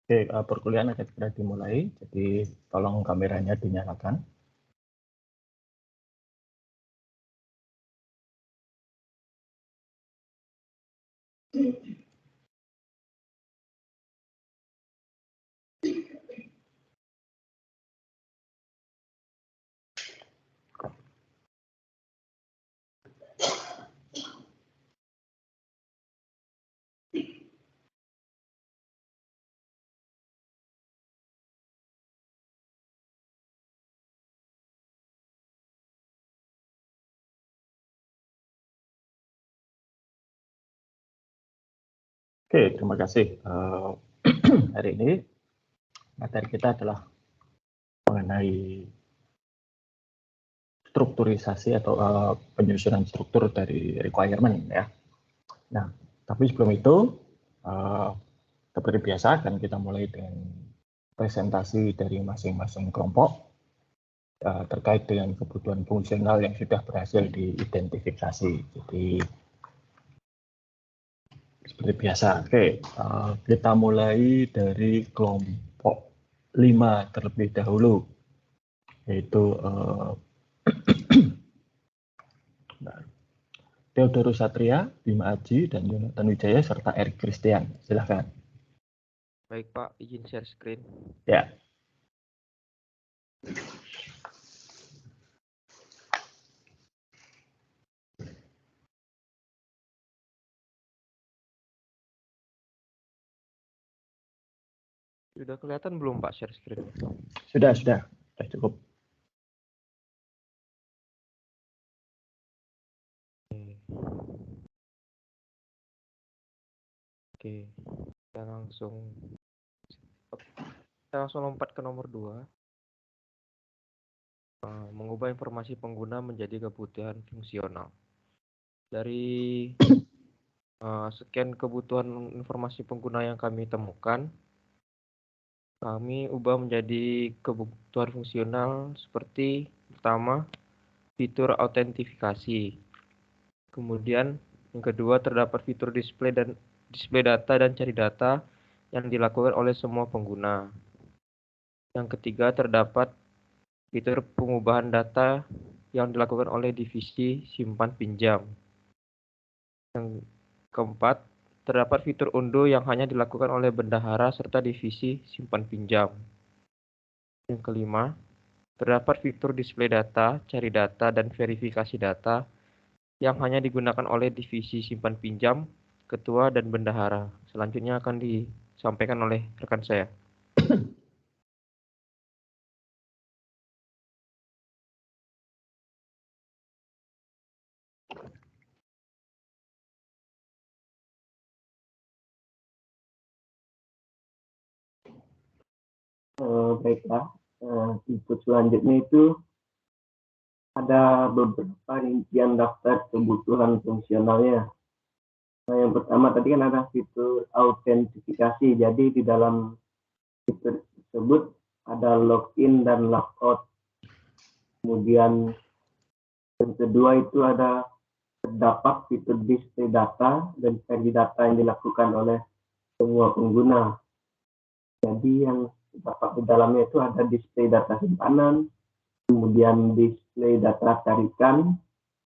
Oke, perkuliahan akan segera dimulai, jadi tolong kameranya dinyalakan. Oke, terima kasih. Hari ini materi kita adalah mengenai strukturisasi atau penyusunan struktur dari requirement ya. Nah, tapi sebelum itu seperti biasa akan kita mulai dengan presentasi dari masing-masing kelompok terkait dengan kebutuhan fungsional yang sudah berhasil diidentifikasi. Jadi seperti biasa, oke, kita mulai dari kelompok 5 terlebih dahulu, yaitu Theodorus Satria, Bima Aji, dan Yonatan Wijaya, serta Eric Christian. Silahkan. Baik Pak, izin share screen. Ya. Sudah kelihatan belum Pak share screen? Sudah cukup. Oke, kita langsung lompat ke nomor 2. Mengubah informasi pengguna menjadi kebutuhan fungsional. Dari sekian kebutuhan informasi pengguna yang kami temukan, kami ubah menjadi kebutuhan fungsional seperti pertama, fitur autentifikasi. Kemudian yang kedua, terdapat fitur display data dan cari data yang dilakukan oleh semua pengguna. Yang ketiga, terdapat fitur pengubahan data yang dilakukan oleh divisi simpan pinjam. Yang keempat, terdapat fitur unduh yang hanya dilakukan oleh bendahara serta divisi simpan pinjam. Yang kelima, terdapat fitur display data, cari data, dan verifikasi data yang hanya digunakan oleh divisi simpan pinjam, ketua, dan bendahara. Selanjutnya akan disampaikan oleh rekan saya. Baiklah, input selanjutnya itu ada beberapa rincian daftar kebutuhan fungsionalnya. Nah, yang pertama tadi kan ada fitur autentifikasi. Jadi di dalam fitur tersebut ada login dan logout. Kemudian yang kedua itu ada terdapat fitur display data dan cari data yang dilakukan oleh semua pengguna. Jadi yang terdapat di dalamnya itu ada display data simpanan, kemudian display data tarikan,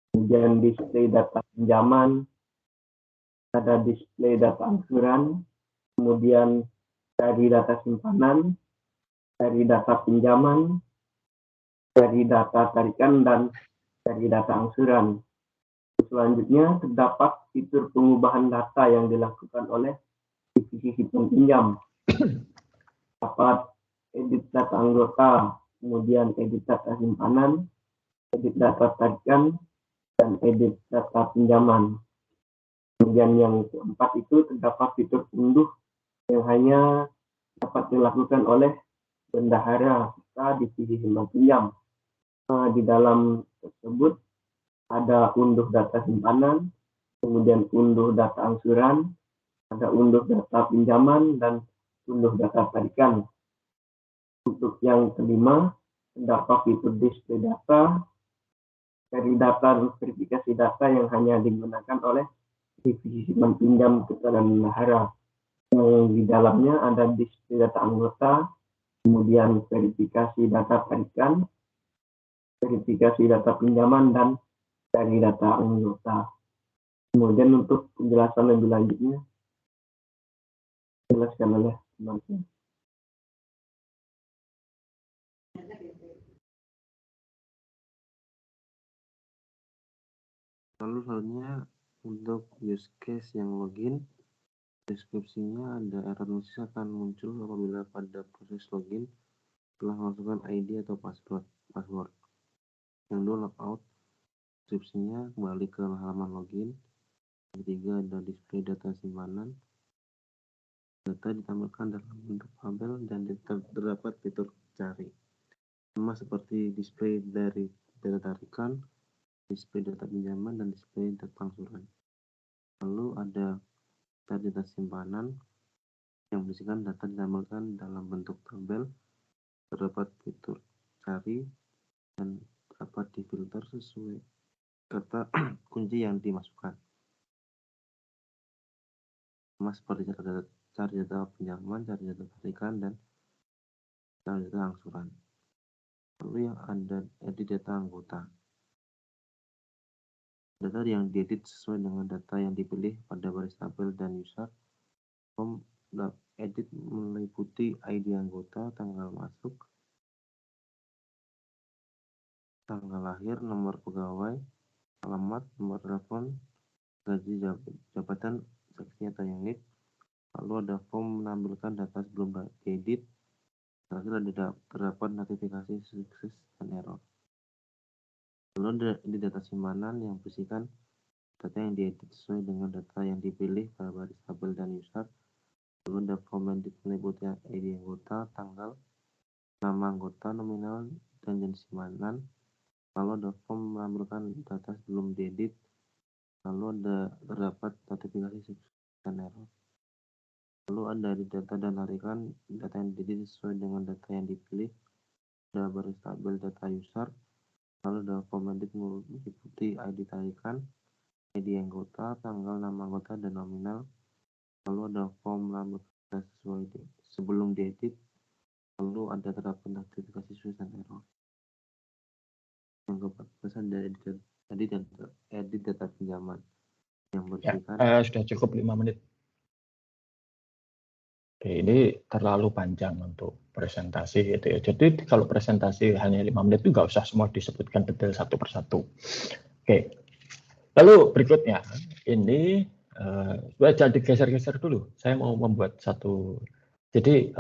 kemudian display data pinjaman, ada display data angsuran, kemudian cari data simpanan, cari data pinjaman, cari data tarikan, dan cari data angsuran. Selanjutnya terdapat fitur pengubahan data yang dilakukan oleh divisi simpan pinjam. Dapat edit data anggota, kemudian edit data simpanan, edit data tarikan, dan edit data pinjaman. Kemudian yang keempat itu terdapat fitur unduh yang hanya dapat dilakukan oleh bendahara serta divisi simpan pinjam. Di dalam tersebut ada unduh data simpanan, kemudian unduh data angsuran, ada unduh data pinjaman, dan unduh data tarikan. Untuk yang kelima, terdapat fitur display data, cari data dan verifikasi data yang hanya digunakan oleh divisi simpan pinjam ketua dan bendahara. Yang di dalamnya ada display data anggota, kemudian verifikasi data tarikan, verifikasi data pinjaman, dan dari data anggota. Kemudian untuk penjelasan lebih lanjutnya, jelaskan oleh teman-teman. Lalu selanjutnya untuk use case yang login, deskripsinya ada error message akan muncul apabila pada proses login telah memasukkan ID atau password. Yang kedua logout, deskripsinya kembali ke halaman login. Yang ketiga ada display data simpanan. Data ditampilkan dalam bentuk tabel dan terdapat fitur cari. Sama seperti display dari data tarikan, display data pinjaman, dan display data angsuran. Lalu ada data simpanan yang berisikan data ditampilkan dalam bentuk tabel, terdapat fitur cari, dan dapat difilter sesuai kata kunci yang dimasukkan. Sama seperti cari data pinjaman, cari data tarikan, dan cari data angsuran. Lalu yang ada edit data anggota. Data yang diedit sesuai dengan data yang dipilih pada baris tabel dan user. Form edit meliputi ID anggota, tanggal masuk, tanggal lahir, nomor pegawai, alamat, nomor telepon, gaji, jabatan, seksi atau unit. Lalu ada form menampilkan data sebelum diedit. Terakhir ada terdapat notifikasi sukses dan error. Lalu ada data simpanan yang berisikan data yang diedit sesuai dengan data yang dipilih pada baris tabel dan user. Lalu ada form edit meliputi ID anggota, tanggal, nama anggota, nominal, dan jenis simpanan. Lalu ada form menampilkan data sebelum diedit. Lalu ada terdapat notifikasi sukses dan error. Lalu ada data dan tarikan, data yang diedit sesuai dengan data yang dipilih pada baris tabel data user. Lalu ada form edit meliputi ID tarikan, ID anggota, tanggal, nama anggota, dan nominal. Lalu ada form menampilkan sesuai sebelum diedit. Lalu ada terdapat notifikasi sukses dan error. Yang keempat, pesan dari edit data pinjaman yang berisikan. Sudah cukup 5 menit. Oke, ini terlalu panjang untuk presentasi gitu ya. Jadi kalau presentasi hanya 5 menit itu nggak usah semua disebutkan detail satu persatu. Oke, lalu berikutnya ini jangan digeser-geser dulu. Saya mau membuat satu. Jadi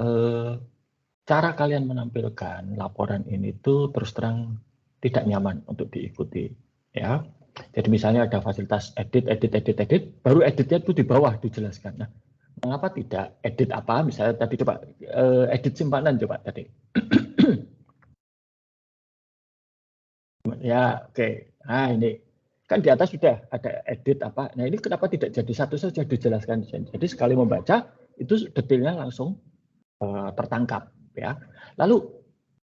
cara kalian menampilkan laporan ini tuh terus terang tidak nyaman untuk diikuti, ya. Jadi misalnya ada fasilitas edit, baru editnya itu di bawah dijelaskan. Nah, mengapa tidak edit apa? Misalnya tadi coba edit simpanan coba tadi. Ya, oke. Nah, ini kan di atas sudah ada edit apa. Nah, ini kenapa tidak jadi satu saja dijelaskan? Jadi sekali membaca itu detailnya langsung tertangkap, ya. Lalu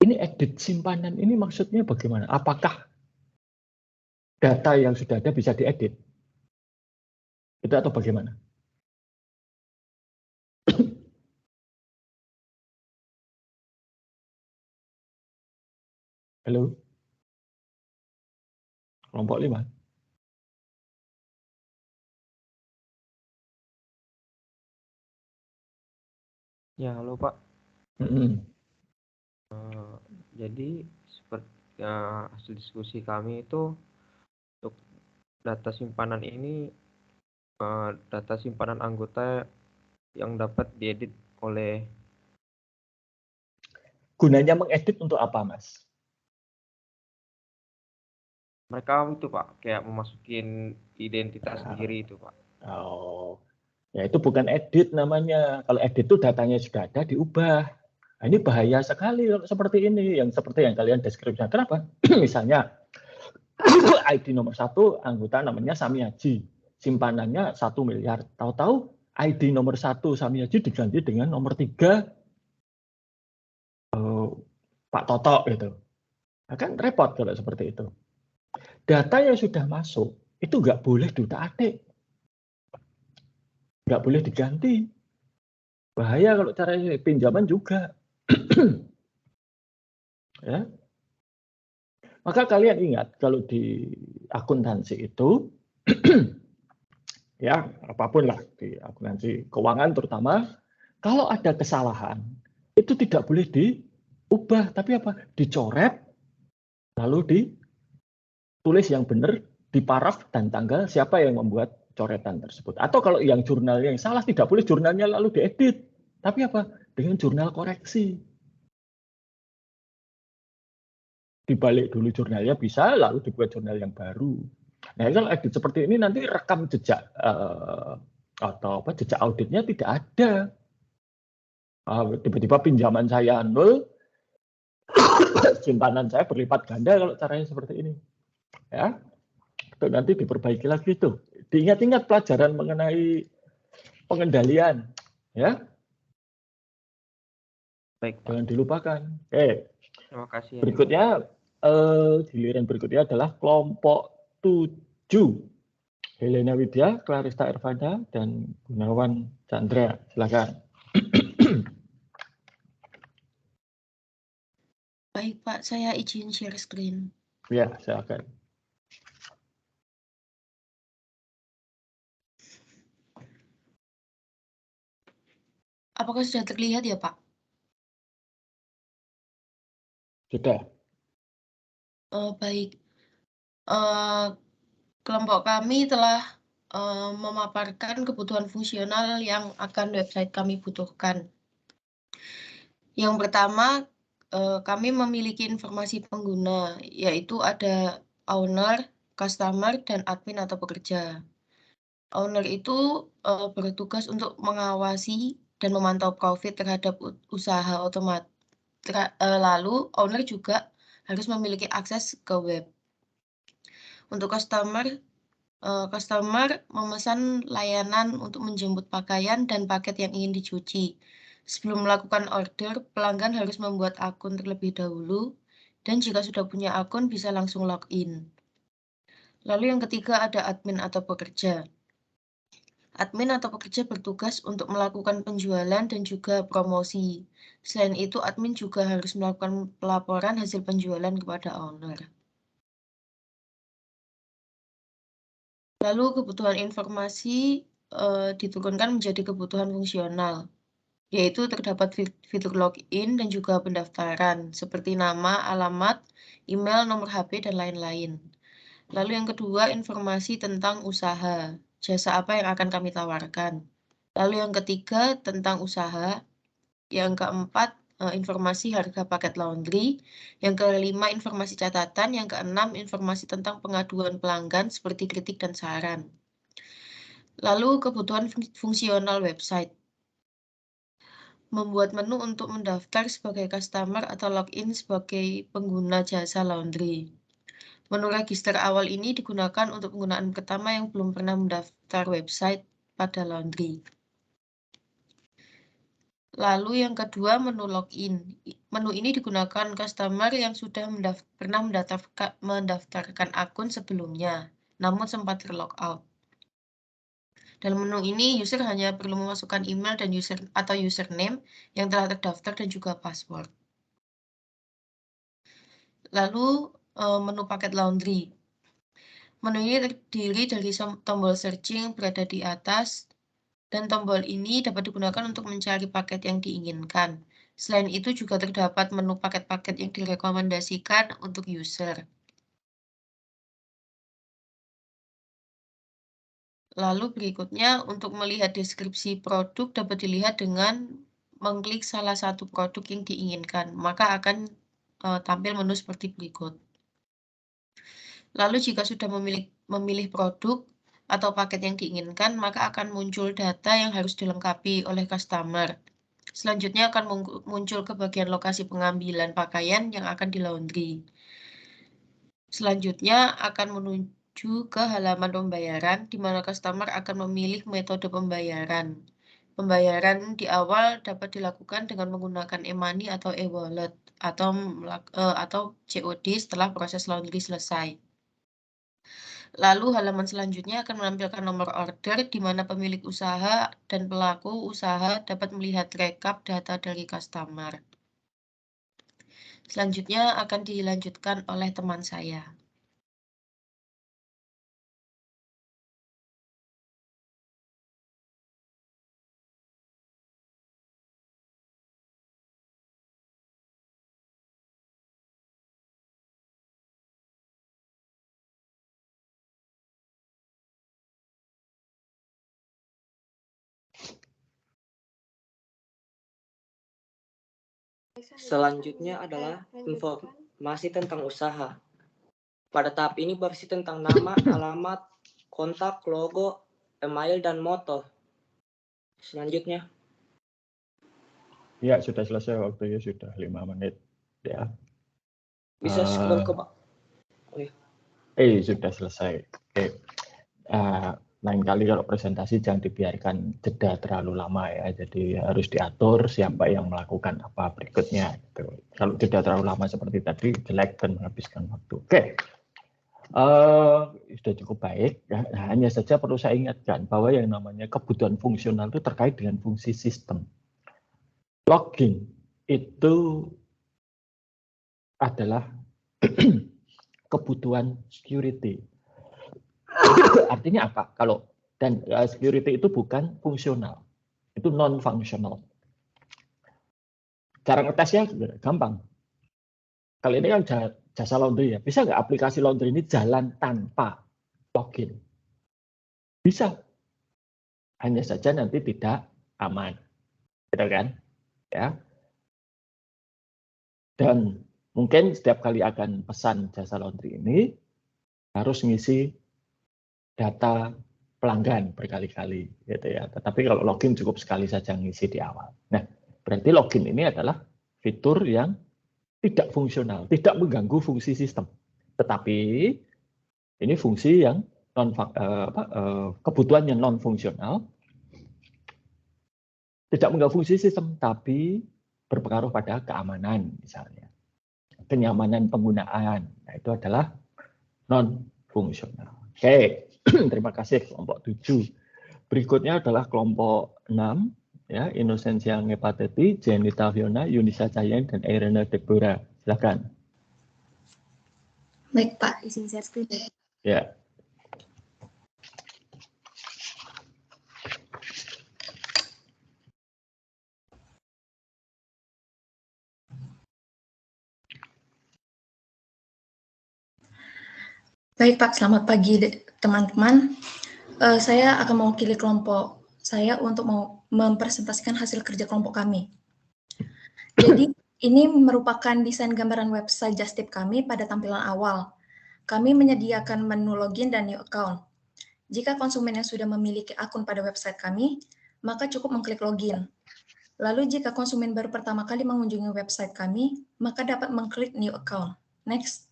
ini edit simpanan ini maksudnya bagaimana? Apakah data yang sudah ada bisa diedit? Itu atau bagaimana? Halo? Kelompok 5. Ya, halo Pak. Jadi seperti hasil diskusi kami itu untuk data simpanan ini data simpanan anggota yang dapat diedit oleh. Gunanya mengedit untuk apa, Mas? Mereka itu Pak, kayak memasukin identitas sendiri itu Pak. Oh, ya itu bukan edit namanya. Kalau edit itu datanya sudah ada diubah. Nah, ini bahaya sekali seperti ini, yang seperti yang kalian deskripsikan. Kenapa? Misalnya ID nomor 1 anggota namanya Samiaji, simpanannya 1 miliar. Tahu-tahu ID nomor 1 Samiaji diganti dengan nomor 3 Pak Toto gitu. Nah, kan repot kalau seperti itu. Data yang sudah masuk itu nggak boleh diutak-atik, nggak boleh diganti. Bahaya kalau cara ini, pinjaman juga. Ya. Maka kalian ingat kalau di akuntansi itu ya apapun lah di akuntansi keuangan terutama kalau ada kesalahan itu tidak boleh diubah tapi apa? Dicoret lalu ditulis yang benar di paraf dan tanggal siapa yang membuat coretan tersebut. Atau kalau yang jurnalnya yang salah tidak boleh jurnalnya lalu diedit. Tapi apa? Dengan jurnal koreksi. Dibalik dulu jurnalnya bisa, lalu dibuat jurnal yang baru. Nah, kalau edit seperti ini nanti rekam jejak atau apa jejak auditnya tidak ada. Tiba-tiba pinjaman saya 0, simpanan saya berlipat ganda kalau caranya seperti ini. Ya, itu nanti diperbaiki lagi itu. Diingat-ingat pelajaran mengenai pengendalian, ya. Baik, Pak. Jangan dilupakan. Oke. Terima kasih. Berikutnya, giliran berikutnya adalah kelompok 7. Helena Widya, Clarista Ervanda, dan Gunawan Chandra. Silakan. Baik, Pak. Saya izin share screen. Ya, silakan. Apakah sudah terlihat ya, Pak? Sudah. Baik. Kelompok kami telah memaparkan kebutuhan fungsional yang akan website kami butuhkan. Yang pertama, kami memiliki informasi pengguna, yaitu ada owner, customer, dan admin atau pekerja. Owner itu bertugas untuk mengawasi dan memantau profit terhadap usaha otomatis. Lalu, owner juga harus memiliki akses ke web. Untuk customer memesan layanan untuk menjemput pakaian dan paket yang ingin dicuci. Sebelum melakukan order, pelanggan harus membuat akun terlebih dahulu, dan jika sudah punya akun bisa langsung login. Lalu yang ketiga ada admin atau pekerja. Admin atau pekerja bertugas untuk melakukan penjualan dan juga promosi. Selain itu, admin juga harus melakukan pelaporan hasil penjualan kepada owner. Lalu kebutuhan informasi diturunkan menjadi kebutuhan fungsional, yaitu terdapat fitur login dan juga pendaftaran, seperti nama, alamat, email, nomor HP, dan lain-lain. Lalu yang kedua, informasi tentang usaha, jasa apa yang akan kami tawarkan. Lalu yang ketiga, tentang usaha. Yang keempat, informasi harga paket laundry. Yang kelima, informasi catatan. Yang keenam, informasi tentang pengaduan pelanggan seperti kritik dan saran. Lalu kebutuhan fungsional website. Membuat menu untuk mendaftar sebagai customer atau login sebagai pengguna jasa laundry. Menu register awal ini digunakan untuk penggunaan pertama yang belum pernah mendaftar website pada laundry. Lalu yang kedua, menu login. Menu ini digunakan customer yang sudah pernah mendaftarkan akun sebelumnya, namun sempat terlog out. Dalam menu ini, user hanya perlu memasukkan email dan username yang telah terdaftar dan juga password. Lalu menu paket laundry. Menu ini terdiri dari tombol searching berada di atas, dan tombol ini dapat digunakan untuk mencari paket yang diinginkan. Selain itu juga terdapat menu paket-paket yang direkomendasikan untuk user. Lalu berikutnya, untuk melihat deskripsi produk dapat dilihat dengan mengklik salah satu produk yang diinginkan, maka akan tampil menu seperti berikut. Lalu jika sudah memilih produk atau paket yang diinginkan, maka akan muncul data yang harus dilengkapi oleh customer. Selanjutnya akan muncul ke bagian lokasi pengambilan pakaian yang akan di-laundry. Selanjutnya akan menuju ke halaman pembayaran, di mana customer akan memilih metode pembayaran. Pembayaran di awal dapat dilakukan dengan menggunakan e-money atau e-wallet atau COD setelah proses laundry selesai. Lalu halaman selanjutnya akan menampilkan nomor order di mana pemilik usaha dan pelaku usaha dapat melihat rekap data dari customer. Selanjutnya akan dilanjutkan oleh teman saya. Selanjutnya adalah informasi tentang usaha. Pada tahap ini berisi tentang nama, alamat, kontak, logo, email, dan moto. Selanjutnya. Ya, sudah selesai waktunya, sudah 5 menit. Ya. Bisa scroll ke bawah. Sudah selesai. Oke. Lain kali kalau presentasi jangan dibiarkan jeda terlalu lama ya. Jadi harus diatur siapa yang melakukan apa berikutnya. Gitu. Kalau jeda terlalu lama seperti tadi, jelek dan menghabiskan waktu. Oke. Sudah cukup baik. Ya. Nah, hanya saja perlu saya ingatkan bahwa yang namanya kebutuhan fungsional itu terkait dengan fungsi sistem. Login itu adalah kebutuhan security. Artinya apa? Kalau security itu bukan fungsional, itu non fungsional. Cara ngetesnya gampang. Kalau ini kan jasa laundry ya, bisa nggak aplikasi laundry ini jalan tanpa login? Bisa. Hanya saja nanti tidak aman, gitu kan? Ya. Dan mungkin setiap kali akan pesan jasa laundry ini harus ngisi data pelanggan berkali-kali, gitu ya. Tetapi kalau login cukup sekali saja ngisi di awal. Nah, berarti login ini adalah fitur yang tidak fungsional, tidak mengganggu fungsi sistem. Tetapi ini fungsi yang kebutuhan yang non fungsional, tidak mengganggu fungsi sistem, tapi berpengaruh pada keamanan misalnya, kenyamanan penggunaan. Nah, itu adalah non fungsional. Oke. Terima kasih kelompok 7. Berikutnya adalah kelompok 6, ya, Innocentia Ngepateti, Jenita Fiona, Yunisa Cahyani, dan Irena Deborah. Silakan. Baik Pak, izin share screen. Ya. Baik Pak, selamat pagi teman-teman. Saya akan mewakili kelompok saya untuk mempresentasikan hasil kerja kelompok kami. Jadi ini merupakan desain gambaran website Just Tip kami pada tampilan awal. Kami menyediakan menu login dan new account. Jika konsumen yang sudah memiliki akun pada website kami, maka cukup mengklik login. Lalu jika konsumen baru pertama kali mengunjungi website kami, maka dapat mengklik new account. Next.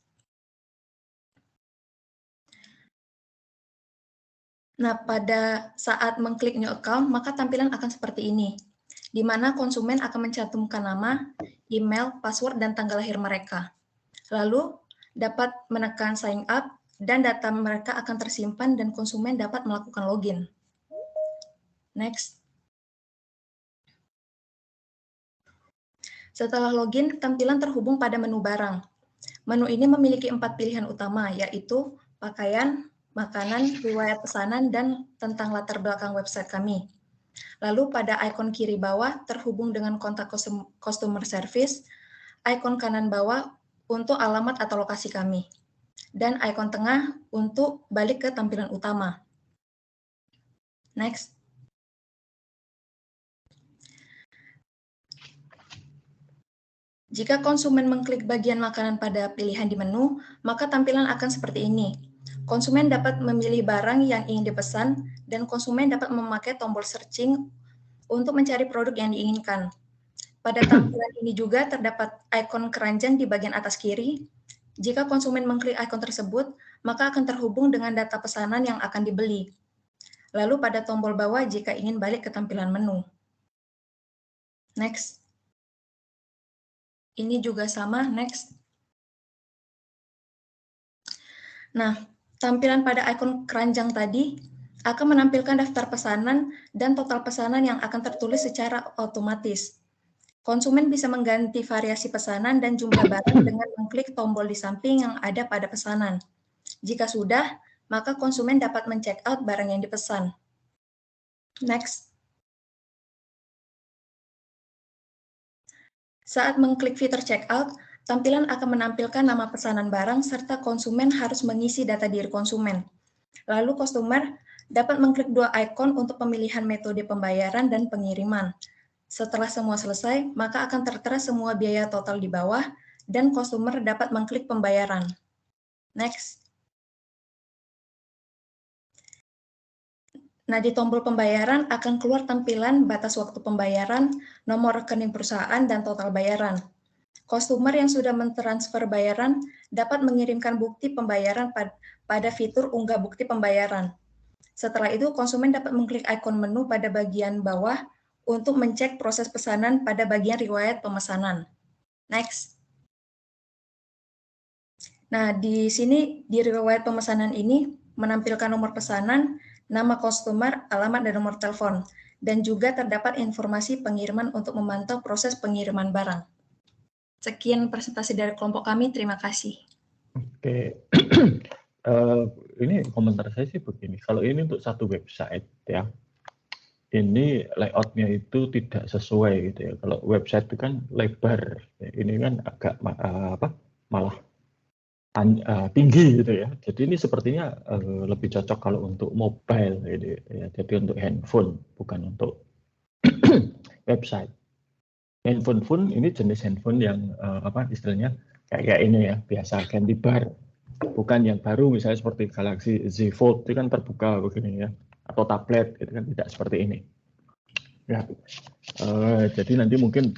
Nah, pada saat mengklik new account, maka tampilan akan seperti ini, di mana konsumen akan mencantumkan nama, email, password, dan tanggal lahir mereka. Lalu, dapat menekan sign up, dan data mereka akan tersimpan dan konsumen dapat melakukan login. Next. Setelah login, tampilan terhubung pada menu barang. Menu ini memiliki 4 pilihan utama, yaitu pakaian, makanan, riwayat pesanan, dan tentang latar belakang website kami. Lalu pada ikon kiri bawah terhubung dengan kontak customer service, ikon kanan bawah untuk alamat atau lokasi kami, dan ikon tengah untuk balik ke tampilan utama. Next. Jika konsumen mengklik bagian makanan pada pilihan di menu, maka tampilan akan seperti ini. Konsumen dapat memilih barang yang ingin dipesan, dan konsumen dapat memakai tombol searching untuk mencari produk yang diinginkan. Pada tampilan ini juga terdapat ikon keranjang di bagian atas kiri. Jika konsumen mengklik ikon tersebut, maka akan terhubung dengan data pesanan yang akan dibeli. Lalu pada tombol bawah jika ingin balik ke tampilan menu. Next. Ini juga sama, next. Nah, tampilan pada ikon keranjang tadi akan menampilkan daftar pesanan dan total pesanan yang akan tertulis secara otomatis. Konsumen bisa mengganti variasi pesanan dan jumlah barang dengan mengklik tombol di samping yang ada pada pesanan. Jika sudah, maka konsumen dapat men-check out barang yang dipesan. Next. Saat mengklik fitur checkout, tampilan akan menampilkan nama pesanan barang serta konsumen harus mengisi data diri konsumen. Lalu customer dapat mengklik dua ikon untuk pemilihan metode pembayaran dan pengiriman. Setelah semua selesai, maka akan tertera semua biaya total di bawah dan customer dapat mengklik pembayaran. Next. Nah, di tombol pembayaran akan keluar tampilan batas waktu pembayaran, nomor rekening perusahaan, dan total bayaran. Customer yang sudah mentransfer bayaran dapat mengirimkan bukti pembayaran pada fitur unggah bukti pembayaran. Setelah itu, konsumen dapat mengklik ikon menu pada bagian bawah untuk mencek proses pesanan pada bagian riwayat pemesanan. Next. Nah, di sini di riwayat pemesanan ini menampilkan nomor pesanan, nama customer, alamat, dan nomor telepon. Dan juga terdapat informasi pengiriman untuk memantau proses pengiriman barang. Sekian presentasi dari kelompok kami, terima kasih. Oke, ini komentar saya sih begini, kalau ini untuk satu website ya, ini layoutnya itu tidak sesuai gitu ya. Kalau website itu kan lebar, ini kan agak malah tinggi gitu ya. Jadi ini sepertinya lebih cocok kalau untuk mobile gitu ya. Jadi untuk handphone, bukan untuk website. Handphone pun ini jenis handphone yang istilahnya kayak ini ya, biasa ganti bar, bukan yang baru misalnya seperti Galaxy Z Fold itu kan terbuka begini ya, atau tablet itu kan tidak seperti ini. Ya, jadi nanti mungkin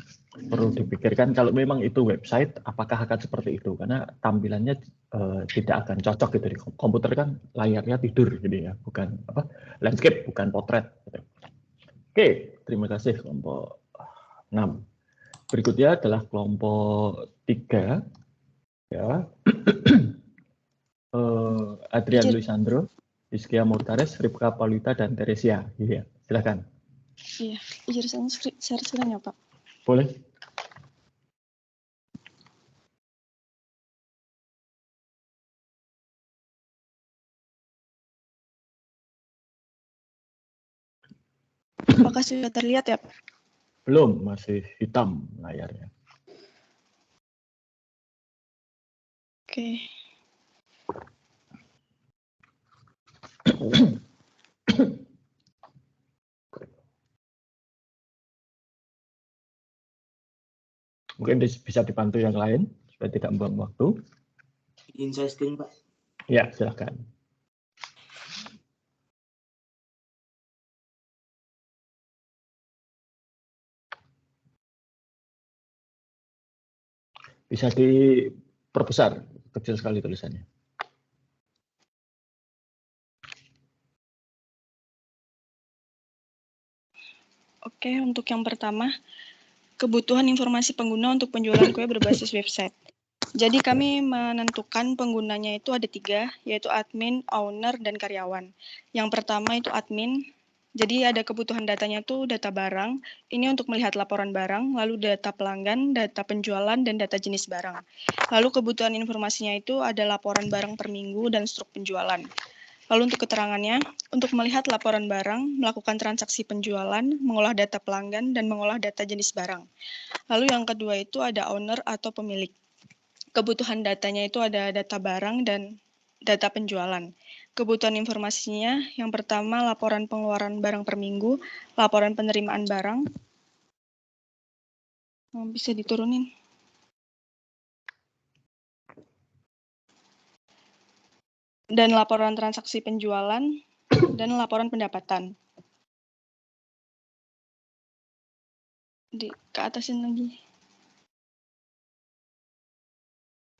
perlu dipikirkan kalau memang itu website, apakah akan seperti itu? Karena tampilannya tidak akan cocok gitu. Di komputer kan layarnya tidur gitu ya, bukan landscape, bukan potret. Gitu. Oke, terima kasih kelompok 6. Berikutnya adalah kelompok 3, ya. Adrian Luisandro, Rizkia Murtares, Ripka Paulita, dan Teresia. Iya, silakan. Iya, izin share screen ya, Pak. Boleh. Apakah sudah terlihat ya, Pak? Belum, masih hitam layarnya. Oke. Mungkin bisa dibantu yang lain supaya tidak membuang waktu. Izin saya screen, Pak. Ya, silakan. Bisa diperbesar, kecil sekali tulisannya. Oke, untuk yang pertama, kebutuhan informasi pengguna untuk penjualan kue berbasis website. Jadi kami menentukan penggunanya itu ada 3, yaitu admin, owner, dan karyawan. Yang pertama itu admin, jadi ada kebutuhan datanya itu data barang, ini untuk melihat laporan barang, lalu data pelanggan, data penjualan, dan data jenis barang. Lalu kebutuhan informasinya itu ada laporan barang per minggu dan struk penjualan. Lalu untuk keterangannya, untuk melihat laporan barang, melakukan transaksi penjualan, mengolah data pelanggan, dan mengolah data jenis barang. Lalu yang kedua itu ada owner atau pemilik. Kebutuhan datanya itu ada data barang dan data penjualan. Kebutuhan informasinya, yang pertama laporan pengeluaran barang per minggu, laporan penerimaan barang. Bisa diturunin. Dan laporan transaksi penjualan, dan laporan pendapatan. Ke atasin lagi.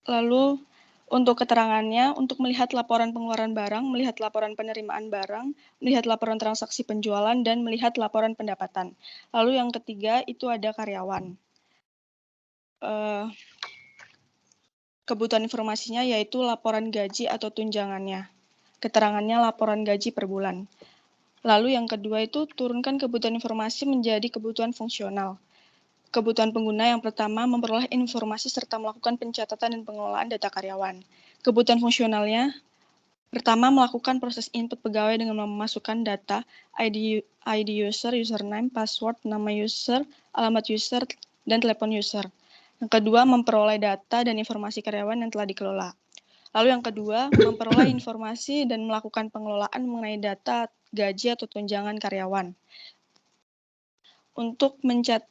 Lalu untuk keterangannya, untuk melihat laporan pengeluaran barang, melihat laporan penerimaan barang, melihat laporan transaksi penjualan, dan melihat laporan pendapatan. Lalu yang ketiga itu ada karyawan. Kebutuhan informasinya yaitu laporan gaji atau tunjangannya. keterangannya laporan gaji per bulan. Lalu yang kedua itu turunkan kebutuhan informasi menjadi kebutuhan fungsional. Kebutuhan pengguna yang pertama memperoleh informasi serta melakukan pencatatan dan pengelolaan data karyawan. Kebutuhan fungsionalnya pertama melakukan proses input pegawai dengan memasukkan data ID user, username, password, nama user, alamat user, dan telepon user. Yang kedua memperoleh data dan informasi karyawan yang telah dikelola. Lalu yang kedua, memperoleh informasi dan melakukan pengelolaan mengenai data gaji atau tunjangan karyawan. Untuk mencatat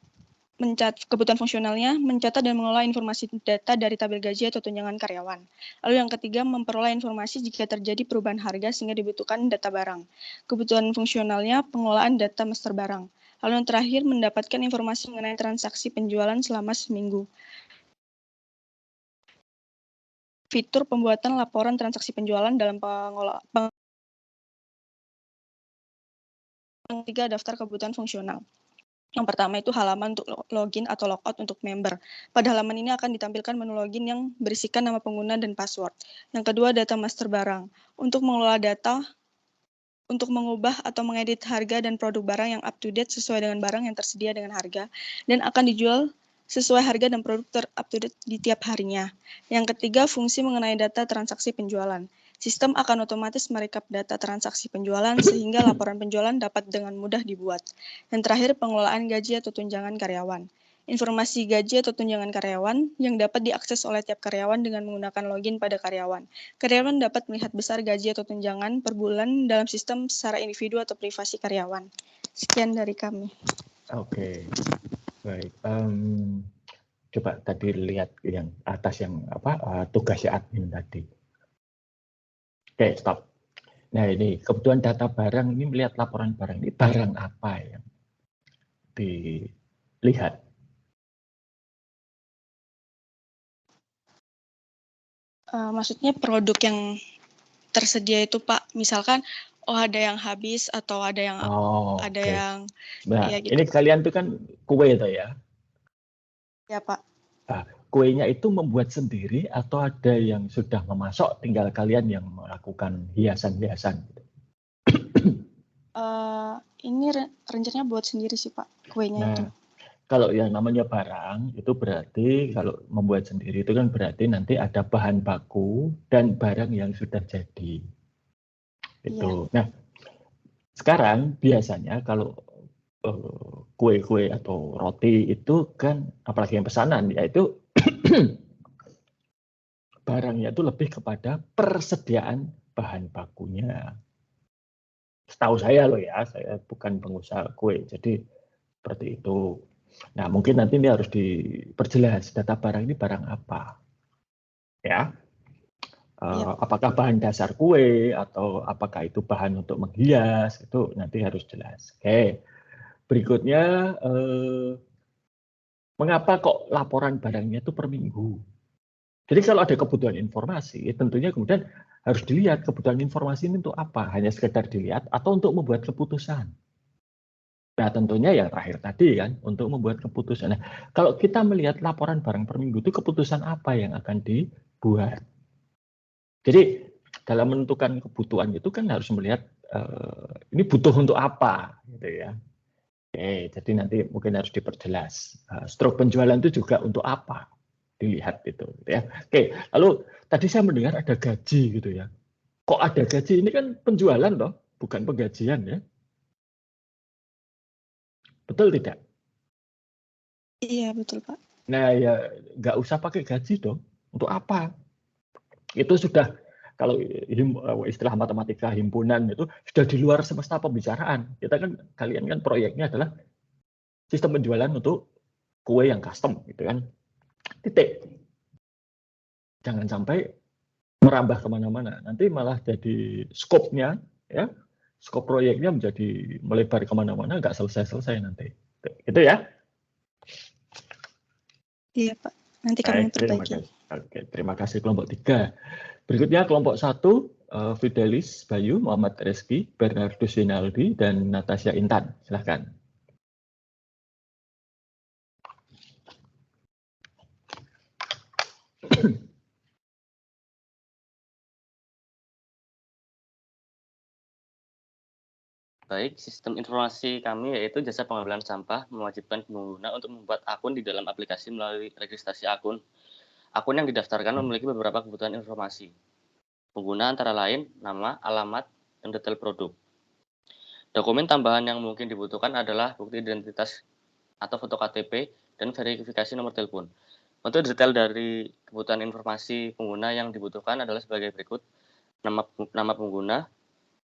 kebutuhan fungsionalnya, mencatat dan mengelola informasi data dari tabel gaji atau tunjangan karyawan. Lalu yang ketiga, memperoleh informasi jika terjadi perubahan harga sehingga dibutuhkan data barang. Kebutuhan fungsionalnya, pengelolaan data master barang. Lalu yang terakhir, mendapatkan informasi mengenai transaksi penjualan selama seminggu. Fitur pembuatan laporan transaksi penjualan dalam tiga daftar kebutuhan fungsional. Yang pertama itu halaman untuk login atau logout untuk member. Pada halaman ini akan ditampilkan menu login yang berisikan nama pengguna dan password. Yang kedua, data master barang. Untuk mengelola data, untuk mengubah atau mengedit harga dan produk barang yang up to date sesuai dengan barang yang tersedia dengan harga dan akan dijual sesuai harga dan produk up to date di tiap harinya. Yang ketiga, fungsi mengenai data transaksi penjualan. Sistem akan otomatis merekap data transaksi penjualan sehingga laporan penjualan dapat dengan mudah dibuat. Yang terakhir, pengelolaan gaji atau tunjangan karyawan. Informasi gaji atau tunjangan karyawan yang dapat diakses oleh tiap karyawan dengan menggunakan login pada karyawan. Karyawan dapat melihat besar gaji atau tunjangan per bulan dalam sistem secara individu atau privasi karyawan. Sekian dari kami. Oke, baik. Coba tadi lihat yang atas yang tugasnya admin tadi. Oke, stop. Nah ini kebutuhan data barang ini melihat laporan barang ini barang apa yang dilihat? Maksudnya produk yang tersedia itu Pak, misalkan ada yang habis atau ada yang yang nah, ya gitu. ini kalian tuh kan kue itu ya? Ya Pak. Nah, kuenya itu membuat sendiri atau ada yang sudah memasok, tinggal kalian yang melakukan hiasan-hiasan? Ini rencananya buat sendiri sih Pak, kuenya itu. Kalau yang namanya barang itu berarti kalau membuat sendiri itu kan berarti nanti ada bahan baku dan barang yang sudah jadi. Itu. Iya. Nah, sekarang biasanya kalau kue-kue atau roti itu kan apalagi yang pesanan yaitu barangnya itu lebih kepada persediaan bahan bakunya. Setahu saya loh ya, saya bukan pengusaha kue, jadi seperti itu. Nah, mungkin nanti ini harus diperjelas data barang ini barang apa, ya? Apakah bahan dasar kue atau apakah itu bahan untuk menghias, itu nanti harus jelas. Oke, berikutnya mengapa kok laporan barangnya itu per minggu? Jadi kalau ada kebutuhan informasi, tentunya kemudian harus dilihat kebutuhan informasi ini untuk apa, hanya sekedar dilihat atau untuk membuat keputusan. Nah, tentunya yang terakhir tadi kan, untuk membuat keputusan. Nah, kalau kita melihat laporan barang per minggu itu keputusan apa yang akan dibuat? Jadi, dalam menentukan kebutuhan itu kan harus melihat ini butuh untuk apa, gitu ya. Oke, jadi nanti mungkin harus diperjelas. Struk penjualan itu juga untuk apa? Dilihat itu, gitu ya. Oke, lalu tadi saya mendengar ada gaji gitu ya. Kok ada gaji? Ini kan penjualan loh, bukan penggajian ya. Betul tidak? Iya, betul Pak. Nah ya nggak usah pakai gaji dong. Untuk apa? Itu sudah, kalau istilah matematika himpunan itu sudah di luar semesta pembicaraan. Kita kan, kalian kan proyeknya adalah sistem penjualan untuk kue yang custom gitu kan. Titik. Jangan sampai merambah kemana-mana. Nanti malah jadi skopnya, ya, skop proyeknya menjadi melebar kemana-mana, nggak selesai-selesai nanti. Gitu ya. Iya Pak, nanti kami perbaiki. Oke, terima kasih kelompok 3. Berikutnya kelompok 1, Fidelis Bayu, Muhammad Reski, Bernardus Rinaldi, dan Natasha Intan. Silahkan. Baik, sistem informasi kami yaitu jasa pengambilan sampah mewajibkan pengguna untuk membuat akun di dalam aplikasi melalui registrasi akun. Akun yang didaftarkan memiliki beberapa kebutuhan informasi. Pengguna antara lain nama, alamat, dan detail produk. Dokumen tambahan yang mungkin dibutuhkan adalah bukti identitas atau foto KTP dan verifikasi nomor telepon. Untuk detail dari kebutuhan informasi pengguna yang dibutuhkan adalah sebagai berikut. Nama pengguna,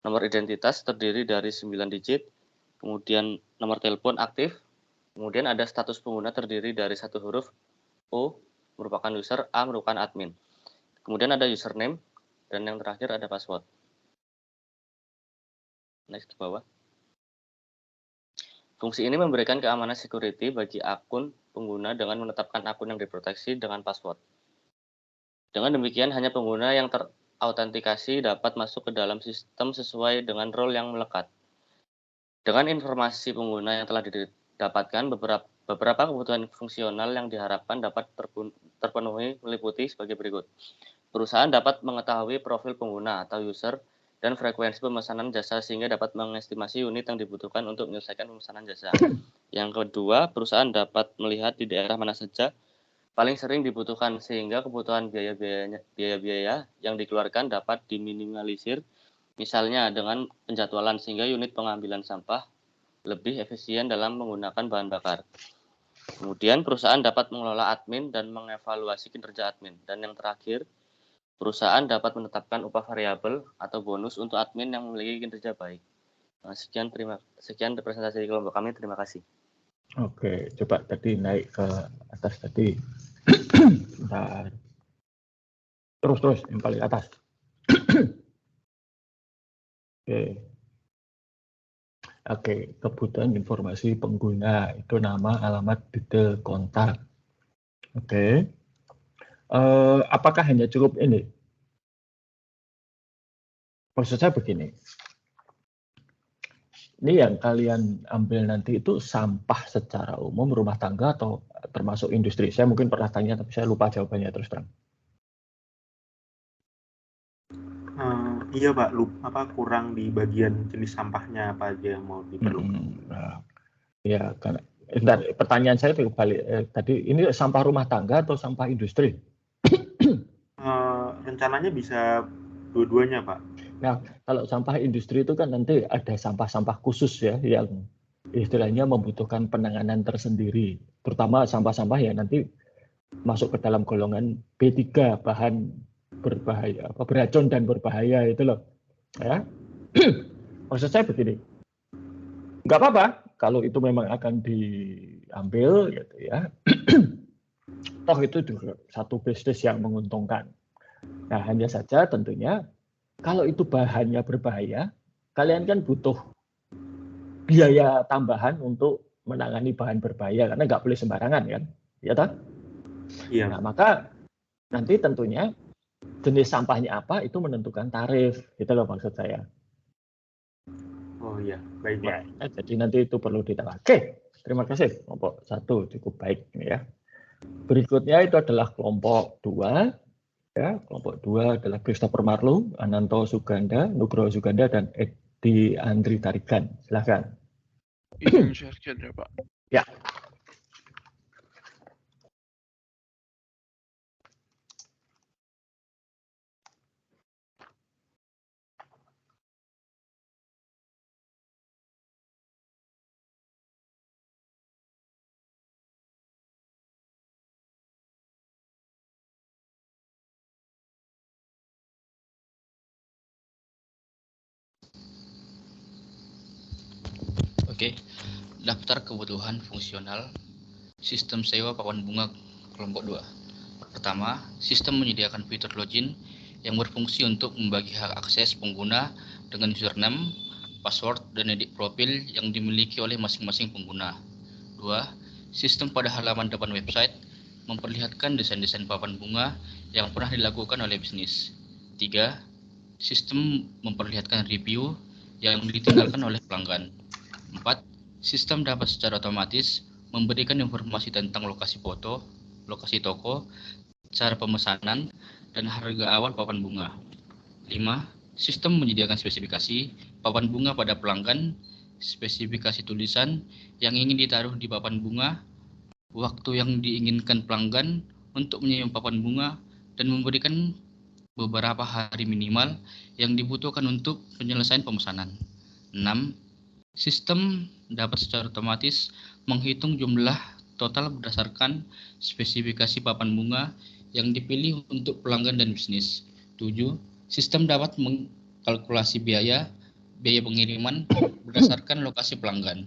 nomor identitas terdiri dari 9 digit, kemudian nomor telepon aktif, kemudian ada status pengguna terdiri dari 1 huruf, O merupakan user, A merupakan admin. Kemudian ada username, dan yang terakhir ada password. Next ke bawah. Fungsi ini memberikan keamanan security bagi akun pengguna dengan menetapkan akun yang diproteksi dengan password. Dengan demikian, hanya pengguna yang terautentikasi dapat masuk ke dalam sistem sesuai dengan role yang melekat. Dengan informasi pengguna yang telah didapatkan, beberapa kebutuhan fungsional yang diharapkan dapat terpenuhi meliputi sebagai berikut. Perusahaan dapat mengetahui profil pengguna atau user dan frekuensi pemesanan jasa sehingga dapat mengestimasi unit yang dibutuhkan untuk menyelesaikan pemesanan jasa. Yang kedua, perusahaan dapat melihat di daerah mana saja paling sering dibutuhkan sehingga kebutuhan biaya-biaya yang dikeluarkan dapat diminimalisir, misalnya dengan penjadwalan sehingga unit pengambilan sampah lebih efisien dalam menggunakan bahan bakar. Kemudian perusahaan dapat mengelola admin dan mengevaluasi kinerja admin. Dan yang terakhir, perusahaan dapat menetapkan upah variabel atau bonus untuk admin yang memiliki kinerja baik. Nah, sekian presentasi di kelompok kami. Terima kasih. Oke, coba tadi naik ke atas tadi. Bentar. Terus yang paling atas. Oke, kebutuhan informasi pengguna itu nama, alamat, detail, kontak. Oke. Apakah hanya cukup ini? Maksud saya begini. Ini yang kalian ambil nanti itu sampah secara umum, rumah tangga atau termasuk industri? Saya mungkin pernah tanya, tapi saya lupa jawabannya terus terang. Iya Pak, kurang di bagian jenis sampahnya apa aja yang mau diperlukan. Ya, karena pertanyaan saya itu balik tadi, ini sampah rumah tangga atau sampah industri? Rencananya bisa dua-duanya Pak. Nah, kalau sampah industri itu kan nanti ada sampah-sampah khusus ya, yang istilahnya membutuhkan penanganan tersendiri. Terutama sampah-sampah yang nanti masuk ke dalam golongan B3, bahan berbahaya, beracun dan berbahaya itu loh. Ya. Maksud saya begini, nggak apa-apa kalau itu memang akan diambil, gitu ya. Toh itu juga satu bisnis yang menguntungkan. Nah, hanya saja tentunya kalau itu bahannya berbahaya, kalian kan butuh biaya tambahan untuk menangani bahan berbahaya karena nggak boleh sembarangan kan, ya toh? Iya. Nah, maka nanti tentunya jenis sampahnya apa itu menentukan tarif, gitu loh maksud saya. Oh iya, baik Pak. Ya, jadi nanti itu perlu ditambah. Oke, terima kasih. Kelompok 1 cukup baik ini ya. Berikutnya itu adalah kelompok 2. Ya, kelompok 2 adalah Christopher Marlow, Ananto Suganda, Nugroho Suganda, dan Edi Andri Tarigan. Silakan. Izin share chat ya Pak. Ya. Oke, daftar kebutuhan fungsional sistem sewa papan bunga kelompok 2. Pertama, sistem menyediakan fitur login yang berfungsi untuk membagi hak akses pengguna dengan username, password, dan edit profil yang dimiliki oleh masing-masing pengguna. 2. Sistem pada halaman depan website memperlihatkan desain-desain papan bunga yang pernah dilakukan oleh bisnis. 3. Sistem memperlihatkan review yang ditinggalkan oleh pelanggan. 4. Sistem dapat secara otomatis memberikan informasi tentang lokasi foto, lokasi toko, cara pemesanan, dan harga awal papan bunga. 5. sistem menyediakan spesifikasi papan bunga pada pelanggan, spesifikasi tulisan yang ingin ditaruh di papan bunga, waktu yang diinginkan pelanggan untuk menyiapkan papan bunga, dan memberikan beberapa hari minimal yang dibutuhkan untuk penyelesaian pemesanan. 6. Sistem dapat secara otomatis menghitung jumlah total berdasarkan spesifikasi papan bunga yang dipilih untuk pelanggan dan bisnis. 7. Sistem dapat mengkalkulasi biaya pengiriman berdasarkan lokasi pelanggan.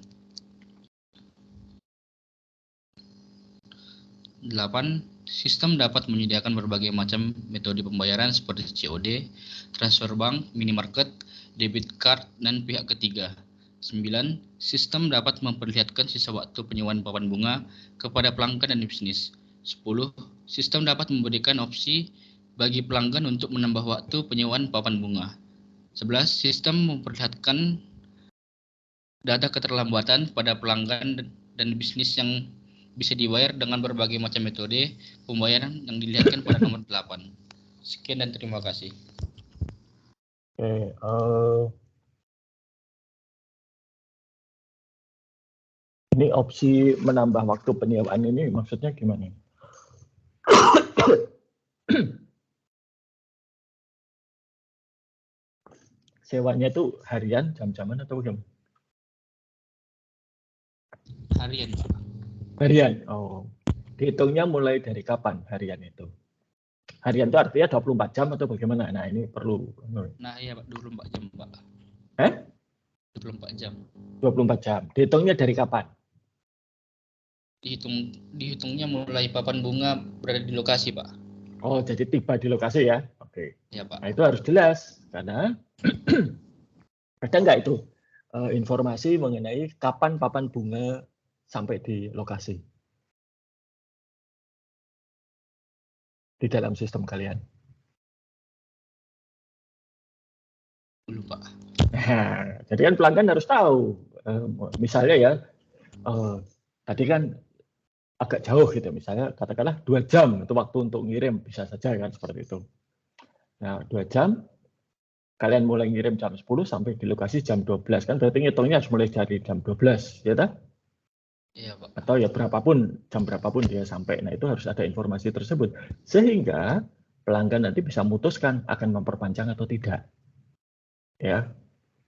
8. Sistem dapat menyediakan berbagai macam metode pembayaran seperti COD, transfer bank, minimarket, debit card, dan pihak ketiga. 9. Sistem dapat memperlihatkan sisa waktu penyewaan papan bunga kepada pelanggan dan bisnis. 10. Sistem dapat memberikan opsi bagi pelanggan untuk menambah waktu penyewaan papan bunga. 11. Sistem memperlihatkan data keterlambatan pada pelanggan dan bisnis yang bisa dibayar dengan berbagai macam metode pembayaran yang dilihatkan pada nomor 8. Sekian dan terima kasih. Oke, ini opsi menambah waktu penyewaan ini maksudnya gimana? Sewanya itu harian, jam-jaman atau bagaimana? Harian, Pak. Harian. Oh. Dihitungnya mulai dari kapan harian itu? Harian itu artinya 24 jam atau bagaimana? Nah, ini perlu. Nah, iya, Pak, 24 jam, Pak. 24 jam. 24 jam. Dihitungnya dari kapan? Dihitungnya mulai papan bunga berada di lokasi, Pak. Oh, jadi tiba di lokasi ya? Oke. Ya, Pak. Nah, itu harus jelas karena ada nggak itu informasi mengenai kapan papan bunga sampai di lokasi di dalam sistem kalian? Belum, Pak. Nah, jadi kan pelanggan harus tahu. Misalnya ya, tadi kan agak jauh gitu, misalnya katakanlah 2 jam itu waktu untuk ngirim, bisa saja kan seperti itu. Nah, 2 jam, kalian mulai ngirim jam 10 sampai di lokasi jam 12, kan berarti ngitungnya harus mulai dari jam 12, ya tak? Iya, Pak. Atau ya berapapun, jam berapapun dia sampai. Nah, itu harus ada informasi tersebut. Sehingga pelanggan nanti bisa memutuskan akan memperpanjang atau tidak. Ya,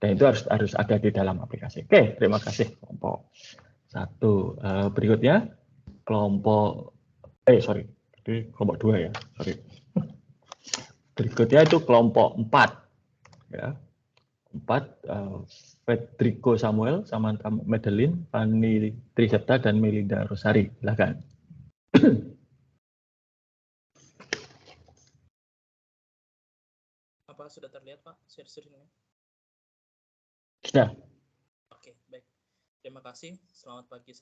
dan itu harus ada di dalam aplikasi. Oke, terima kasih kelompok 1. Berikutnya, kelompok kelompok 2 ya, sorry. Berikutnya itu kelompok 4 ya. 4 Federico Samuel, Samantha Madeline, Fanny Trisepta, dan Melinda Rosari. Silakan. Apa sudah terlihat, Pak, share-nya? Sudah. Oke, baik. Terima kasih. Selamat pagi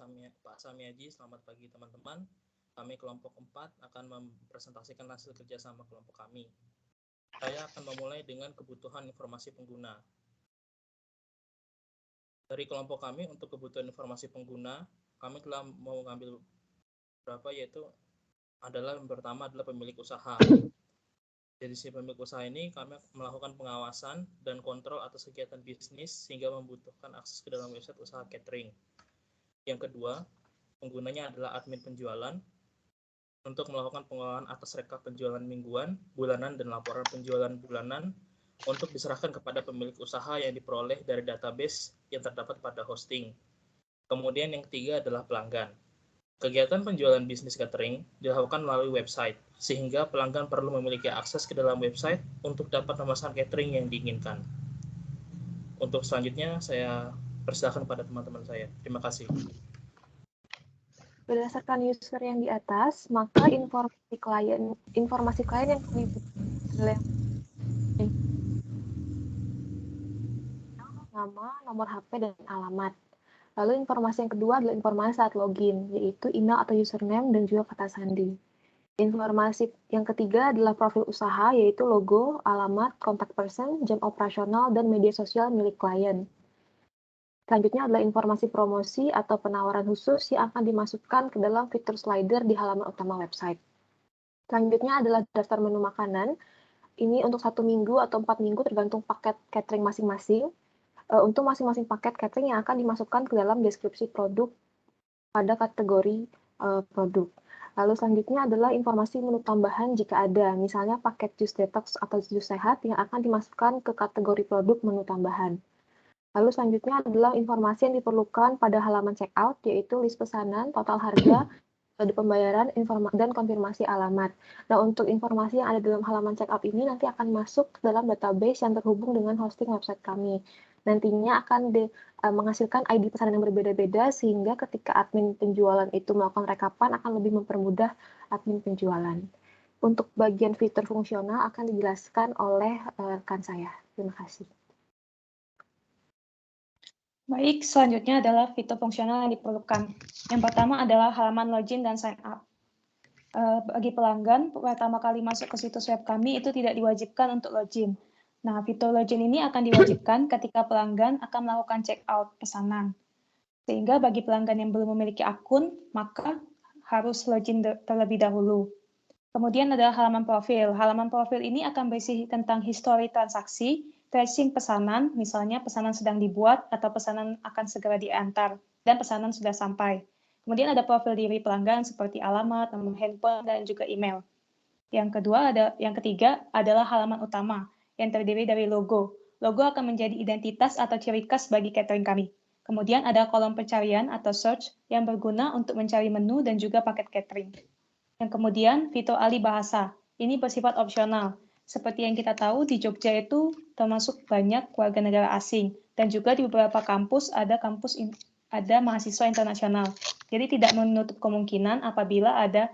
Pak Samiaji, selamat pagi teman-teman. Kami kelompok 4 akan mempresentasikan hasil kerjasama kelompok kami. Saya akan memulai dengan kebutuhan informasi pengguna. Dari kelompok kami untuk kebutuhan informasi pengguna, kami telah mengambil beberapa, yaitu yang pertama adalah pemilik usaha. Dari si pemilik usaha ini kami melakukan pengawasan dan kontrol atas kegiatan bisnis sehingga membutuhkan akses ke dalam website usaha catering. Yang kedua, penggunanya adalah admin penjualan untuk melakukan pengolahan atas rekap penjualan mingguan, bulanan, dan laporan penjualan bulanan untuk diserahkan kepada pemilik usaha yang diperoleh dari database yang terdapat pada hosting. Kemudian yang ketiga adalah pelanggan. Kegiatan penjualan bisnis catering dilakukan melalui website, sehingga pelanggan perlu memiliki akses ke dalam website untuk dapat memesan catering yang diinginkan. Untuk selanjutnya, saya persilakan kepada teman-teman saya. Terima kasih. Berdasarkan user yang di atas, maka informasi klien yang kami butuhkan nama, nomor HP, dan alamat. Lalu informasi yang kedua adalah informasi saat login, yaitu email atau username dan juga kata sandi. Informasi yang ketiga adalah profil usaha, yaitu logo, alamat, kontak person, jam operasional, dan media sosial milik klien. Selanjutnya adalah informasi promosi atau penawaran khusus yang akan dimasukkan ke dalam fitur slider di halaman utama website. Selanjutnya adalah daftar menu makanan ini untuk 1 minggu atau 4 minggu tergantung paket catering masing-masing. Untuk masing-masing paket catering yang akan dimasukkan ke dalam deskripsi produk pada kategori produk. Lalu selanjutnya adalah informasi menu tambahan jika ada, misalnya paket jus detox atau jus sehat yang akan dimasukkan ke kategori produk menu tambahan. Lalu selanjutnya adalah informasi yang diperlukan pada halaman checkout, yaitu list pesanan, total harga, metode pembayaran, dan konfirmasi alamat. Nah, untuk informasi yang ada dalam halaman checkout ini nanti akan masuk ke dalam database yang terhubung dengan hosting website kami. Nantinya akan menghasilkan ID pesanan yang berbeda-beda, sehingga ketika admin penjualan itu melakukan rekapan akan lebih mempermudah admin penjualan. Untuk bagian fitur fungsional akan dijelaskan oleh rekan saya. Terima kasih. Baik, selanjutnya adalah fitur fungsional yang diperlukan. Yang pertama adalah halaman login dan sign up. Bagi pelanggan, pertama kali masuk ke situs web kami itu tidak diwajibkan untuk login. Nah, fitur login ini akan diwajibkan ketika pelanggan akan melakukan check out pesanan. Sehingga bagi pelanggan yang belum memiliki akun, maka harus login terlebih dahulu. Kemudian adalah halaman profil. Halaman profil ini akan berisi tentang histori transaksi, tracing pesanan, misalnya pesanan sedang dibuat atau pesanan akan segera diantar, dan pesanan sudah sampai. Kemudian ada profil diri pelanggan seperti alamat, nomor handphone, dan juga email. Yang ketiga adalah halaman utama, yang terdiri dari logo. Logo akan menjadi identitas atau ciri khas bagi catering kami. Kemudian ada kolom pencarian atau search yang berguna untuk mencari menu dan juga paket catering. Yang kemudian fitur alih bahasa. Ini bersifat opsional. Seperti yang kita tahu, di Jogja itu termasuk banyak warga negara asing, dan juga di beberapa kampus ada mahasiswa internasional. Jadi tidak menutup kemungkinan apabila ada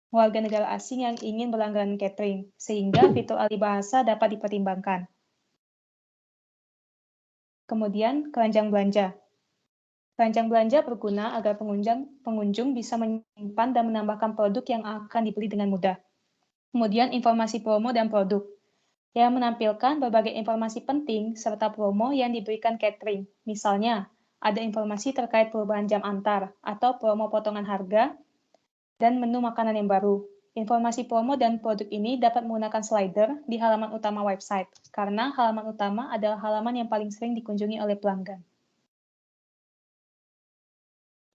warga negara asing yang ingin berlangganan catering, sehingga fitur alih bahasa dapat dipertimbangkan. Kemudian keranjang belanja. Keranjang belanja berguna agar pengunjung bisa menyimpan dan menambahkan produk yang akan dibeli dengan mudah. Kemudian informasi promo dan produk, yang menampilkan berbagai informasi penting serta promo yang diberikan catering. Misalnya, ada informasi terkait perubahan jam antar atau promo potongan harga dan menu makanan yang baru. Informasi promo dan produk ini dapat menggunakan slider di halaman utama website, karena halaman utama adalah halaman yang paling sering dikunjungi oleh pelanggan.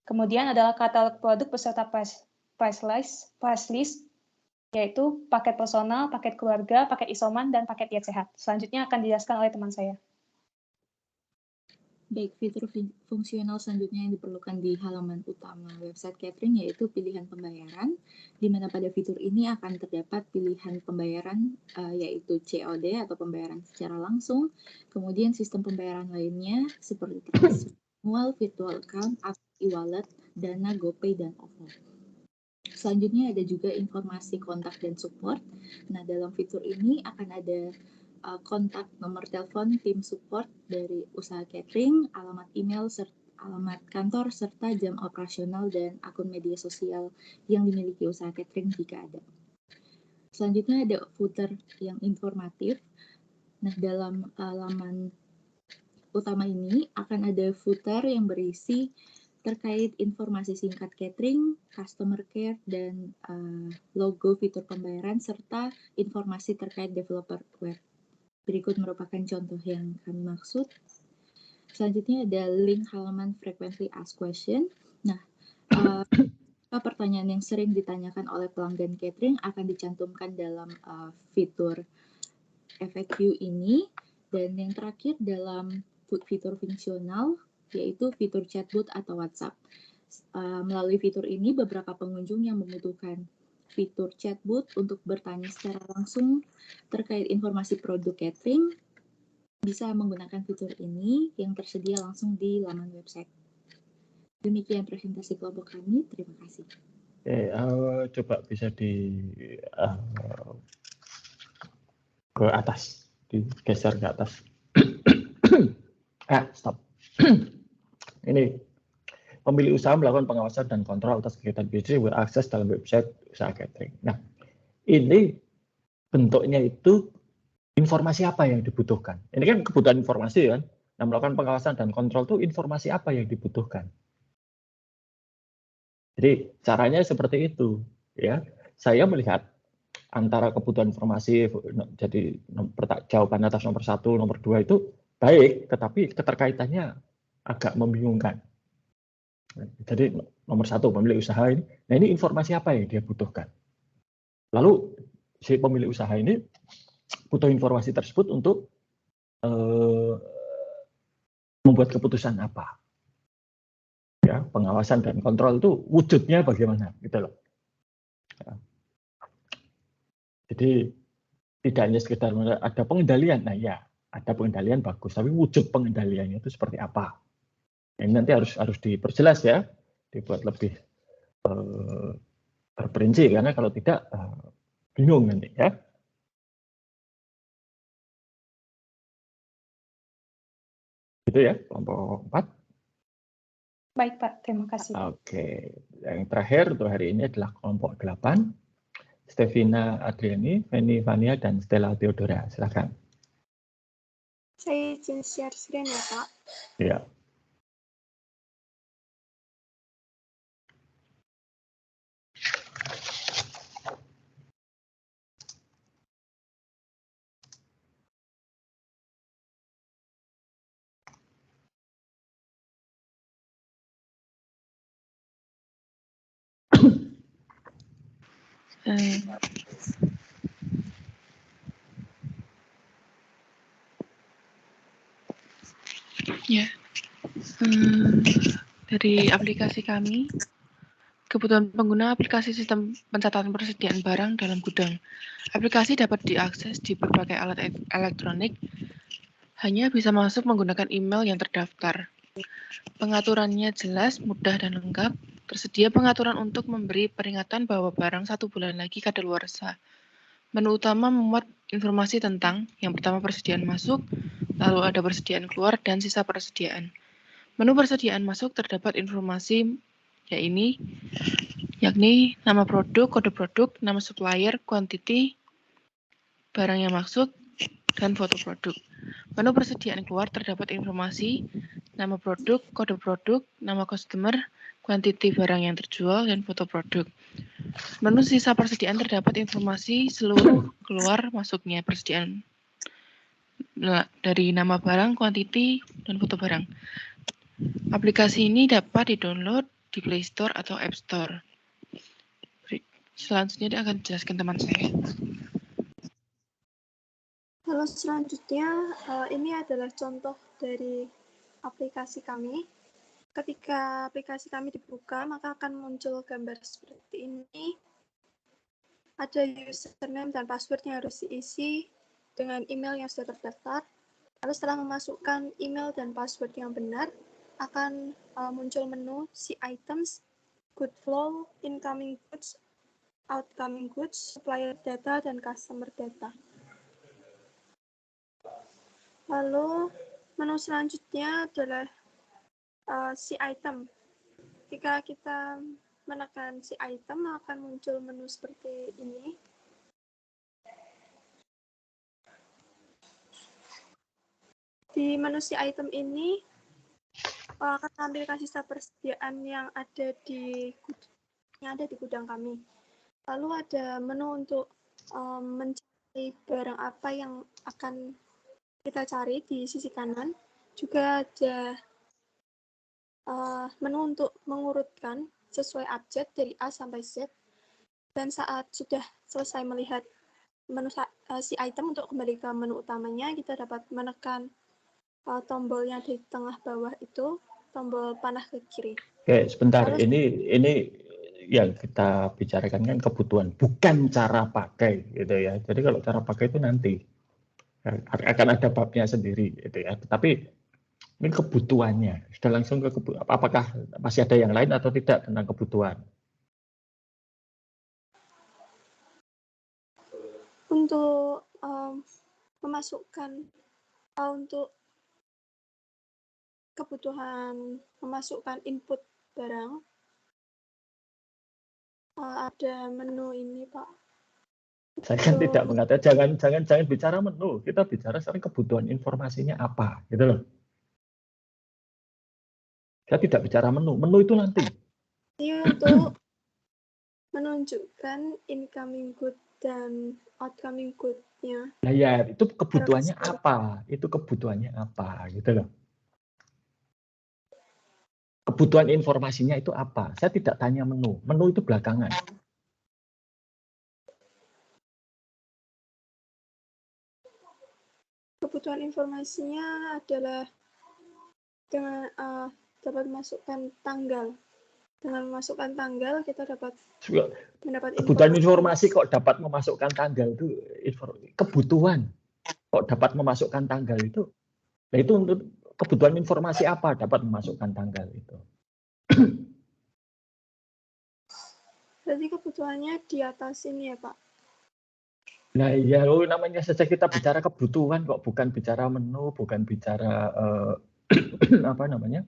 Kemudian adalah katalog produk beserta price list, yaitu paket personal, paket keluarga, paket isoman, dan paket diet sehat. Selanjutnya akan dijelaskan oleh teman saya. Baik, fitur fungsional selanjutnya yang diperlukan di halaman utama website catering yaitu pilihan pembayaran, di mana pada fitur ini akan terdapat pilihan pembayaran yaitu COD atau pembayaran secara langsung, kemudian sistem pembayaran lainnya seperti transfer manual, virtual account, e-wallet, Dana, GoPay, dan OVO. Selanjutnya ada juga informasi kontak dan support. Nah, dalam fitur ini akan ada kontak nomor telepon tim support dari usaha catering, alamat email, alamat kantor, serta jam operasional dan akun media sosial yang dimiliki usaha catering jika ada. Selanjutnya ada footer yang informatif. Nah, dalam halaman utama ini akan ada footer yang berisi terkait informasi singkat catering, customer care, dan logo fitur pembayaran, serta informasi terkait developer web. Berikut merupakan contoh yang kami maksud. Selanjutnya ada link halaman frequently asked question. Nah, pertanyaan yang sering ditanyakan oleh pelanggan catering akan dicantumkan dalam fitur FAQ ini. Dan yang terakhir dalam fitur fungsional, yaitu fitur chatbot atau WhatsApp. Melalui fitur ini, beberapa pengunjung yang membutuhkan fitur chatbot untuk bertanya secara langsung terkait informasi produk catering bisa menggunakan fitur ini yang tersedia langsung di laman website. Demikian presentasi kelompok kami. Terima kasih. Coba bisa ke atas, digeser ke atas. Stop. Ini pemilik usaha melakukan pengawasan dan kontrol atas kegiatan bisnis yang berakses dalam website usaha catering. Nah, ini bentuknya itu informasi apa yang dibutuhkan. Ini kan kebutuhan informasi kan. Nah, melakukan pengawasan dan kontrol itu informasi apa yang dibutuhkan. Jadi caranya seperti itu, ya. Saya melihat antara kebutuhan informasi, jadi jawaban atas nomor 1, nomor 2 itu baik, tetapi keterkaitannya agak membingungkan. Jadi nomor 1 pemilik usaha ini, nah ini informasi apa yang dia butuhkan? Lalu si pemilik usaha ini butuh informasi tersebut untuk membuat keputusan apa? Ya, pengawasan dan kontrol itu wujudnya bagaimana, gitu loh. Ya. Jadi tidak hanya sekedar ada pengendalian, nah ya ada pengendalian bagus, tapi wujud pengendaliannya itu seperti apa? Ini nanti harus diperjelas ya, dibuat lebih terperinci, karena kalau tidak bingung nanti ya. Itu ya, kelompok 4. Baik, Pak. Terima kasih. Oke. Yang terakhir untuk hari ini adalah kelompok 8. Stevina Adriani, Feni Vania, dan Stella Theodora. Silakan. Saya izin share screen ya, Pak. Iya. Ya, dari aplikasi kami, kebutuhan pengguna aplikasi sistem pencatatan persediaan barang dalam gudang. Aplikasi dapat diakses di berbagai alat elektronik, hanya bisa masuk menggunakan email yang terdaftar. Pengaturannya jelas, mudah, dan lengkap. Tersedia pengaturan untuk memberi peringatan bahwa barang 1 bulan lagi kadaluarsa. Menu utama memuat informasi tentang, yang pertama persediaan masuk, lalu ada persediaan keluar, dan sisa persediaan. Menu persediaan masuk terdapat informasi yakni nama produk, kode produk, nama supplier, quantity, barang yang masuk, dan foto produk. Menu persediaan keluar terdapat informasi nama produk, kode produk, nama customer, quantity barang yang terjual, dan foto produk. Menu sisa persediaan terdapat informasi seluruh keluar masuknya persediaan dari nama barang, quantity, dan foto barang. Aplikasi ini dapat di-download di Play Store atau App Store. Selanjutnya dia akan jelaskan teman saya. Halo, selanjutnya ini adalah contoh dari aplikasi kami. Ketika aplikasi kami dibuka, maka akan muncul gambar seperti ini. Ada username dan password yang harus diisi dengan email yang sudah terdaftar. Lalu setelah memasukkan email dan password yang benar, akan muncul menu See Items, Good Flow, Incoming Goods, Outgoing Goods, Supplier Data, dan Customer Data. Lalu menu selanjutnya adalah See Item. Jika kita menekan See Item, akan muncul menu seperti ini. Di menu See Item ini akan menampilkan sisa persediaan yang ada di gudang kami. Lalu ada menu untuk mencari barang apa yang akan kita cari di sisi kanan. Juga ada menu untuk mengurutkan sesuai abjad dari A sampai Z. Dan saat sudah selesai melihat menu See Item untuk kembali ke menu utamanya, kita dapat menekan tombol yang di tengah bawah itu, tombol panah ke kiri. Oke, sebentar. Ini yang kita bicarakan kan kebutuhan, bukan cara pakai, gitu ya. Jadi kalau cara pakai itu nanti akan ada babnya sendiri, gitu ya. Tapi ini kebutuhannya. Sudah langsung ke apakah masih ada yang lain atau tidak tentang kebutuhan? Untuk memasukkan untuk kebutuhan memasukkan input barang, ada menu ini, Pak. Saya kan tidak mengatakan jangan bicara menu, kita bicara sekarang kebutuhan informasinya apa, gitu loh. Saya tidak bicara menu itu nanti. Ini untuk menunjukkan incoming good dan outcoming good-nya. Nah ya, itu kebutuhannya apa? Itu kebutuhannya apa gitu loh. Kebutuhan informasinya itu apa? Saya tidak tanya menu. Menu itu belakangan. Kebutuhan informasinya adalah dengan dapat masukkan tanggal. Dengan memasukkan tanggal kita dapat mendapat kebutuhan informasi kok dapat memasukkan tanggal itu kebutuhan kok dapat memasukkan tanggal itu. Nah itu untuk kebutuhan informasi apa dapat memasukkan tanggal itu. Berarti kebutuhannya di atas ini ya Pak? Nah ya namanya saja kita bicara kebutuhan kok, bukan bicara menu, bukan bicara apa namanya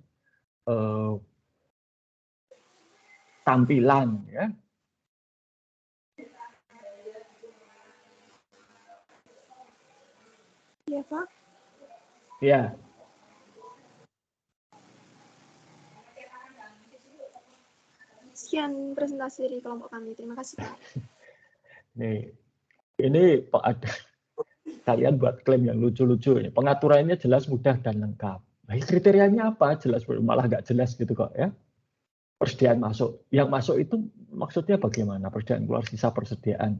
tampilan ya. Iya Pak. Ya. Sekian presentasi dari kelompok kami. Terima kasih Pak. Nih, ini Pak ada kalian buat klaim yang lucu-lucu. Pengaturannya jelas, mudah dan lengkap. Nah, kriterianya apa? Jelas, malah nggak jelas gitu kok ya. Persediaan masuk. Yang masuk itu maksudnya bagaimana? Persediaan keluar, sisa persediaan.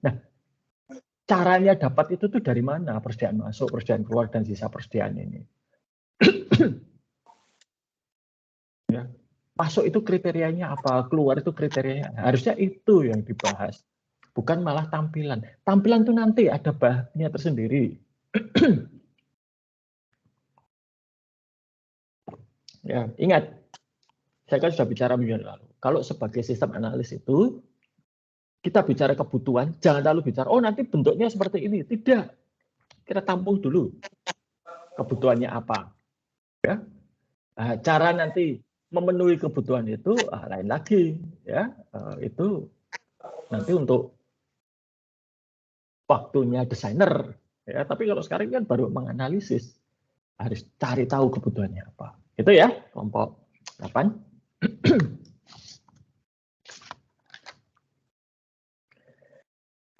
Nah, caranya dapat itu tuh dari mana? Persediaan masuk, persediaan keluar, dan sisa persediaan ini. Ya. Masuk itu kriterianya apa? Keluar itu kriterianya. Harusnya itu yang dibahas. Bukan malah tampilan. Tampilan itu nanti ada bahannya tersendiri. Ya, ingat. Saya kan sudah bicara minggu lalu. Kalau sebagai sistem analis itu, kita bicara kebutuhan, jangan terlalu bicara, oh nanti bentuknya seperti ini. Tidak. Kita tampung dulu. Kebutuhannya apa. Ya. Nah, cara nanti memenuhi kebutuhan itu lain lagi. Ya, itu nanti untuk waktunya desainer. Ya, tapi kalau sekarang kan baru menganalisis. Harus cari tahu kebutuhannya apa. Itu ya, kelompok 8.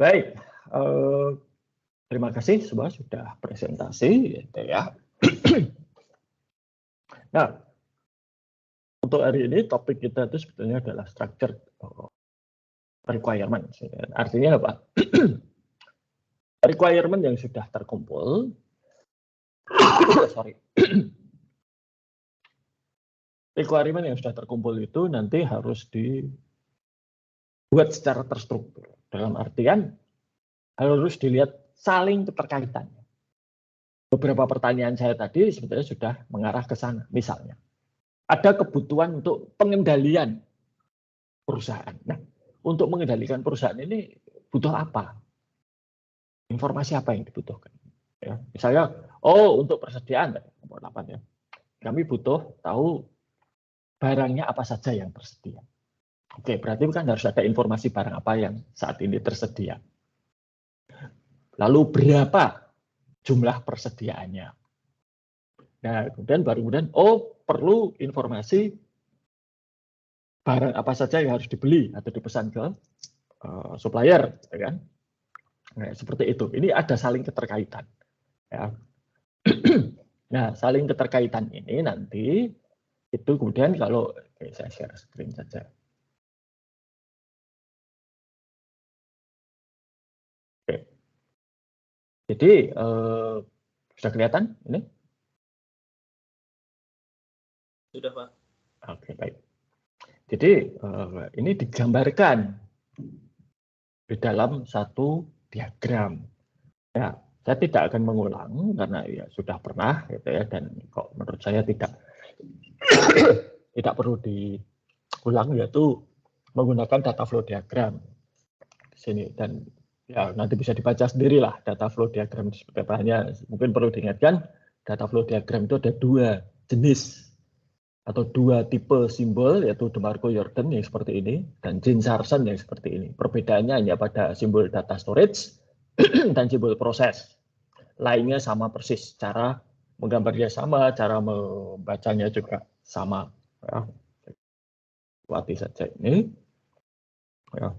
Baik, terima kasih semua sudah presentasi, gitu ya. Nah, untuk hari ini topik kita itu sebetulnya adalah structure requirement. Artinya apa? Requirement yang sudah terkumpul, requirement yang sudah terkumpul itu nanti harus dibuat secara terstruktur. Dalam artian harus dilihat saling keterkaitannya. Beberapa pertanyaan saya tadi sebetulnya sudah mengarah ke sana. Misalnya, ada kebutuhan untuk pengendalian perusahaan. Nah, untuk mengendalikan perusahaan ini butuh apa? Informasi apa yang dibutuhkan? Ya, misalnya, untuk persediaan, nomor 8 ya. Kami butuh tahu barangnya apa saja yang tersedia. Oke, berarti kan harus ada informasi barang apa yang saat ini tersedia. Lalu berapa jumlah persediaannya? Nah, kemudian perlu informasi barang apa saja yang harus dibeli atau dipesan ke supplier, gitu kan? Nah, seperti itu. Ini ada saling keterkaitan. Ya. Nah, saling keterkaitan ini nanti itu kemudian kalau saya share screen saja. Oke. Jadi sudah kelihatan ini? Sudah Pak. Oke, baik. Jadi ini digambarkan di dalam satu diagram. Ya, saya tidak akan mengulang karena ya sudah pernah gitu ya, dan kok menurut saya tidak perlu diulang, yaitu menggunakan data flow diagram di sini, dan ya nanti bisa dibaca sendirilah data flow diagram itu seperti apa. Hanya mungkin perlu diingatkan data flow diagram itu ada 2 jenis atau 2 tipe simbol, yaitu DeMarco-Jordan yang seperti ini dan Jane-Sarson yang seperti ini. Perbedaannya hanya pada simbol data storage dan simbol proses. Lainnya sama persis, cara menggambarnya sama, cara membacanya juga sama. Ya. Buati saja ini. Ya.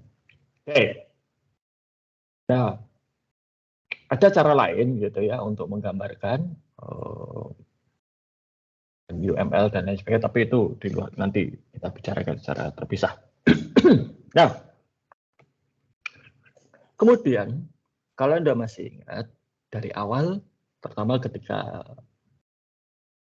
Oke. Nah, ada cara lain gitu ya untuk menggambarkan UML dan lain sebagainya, tapi itu di luar, nanti kita bicarakan secara terpisah. Nah, kemudian kalau Anda masih ingat dari awal, pertama ketika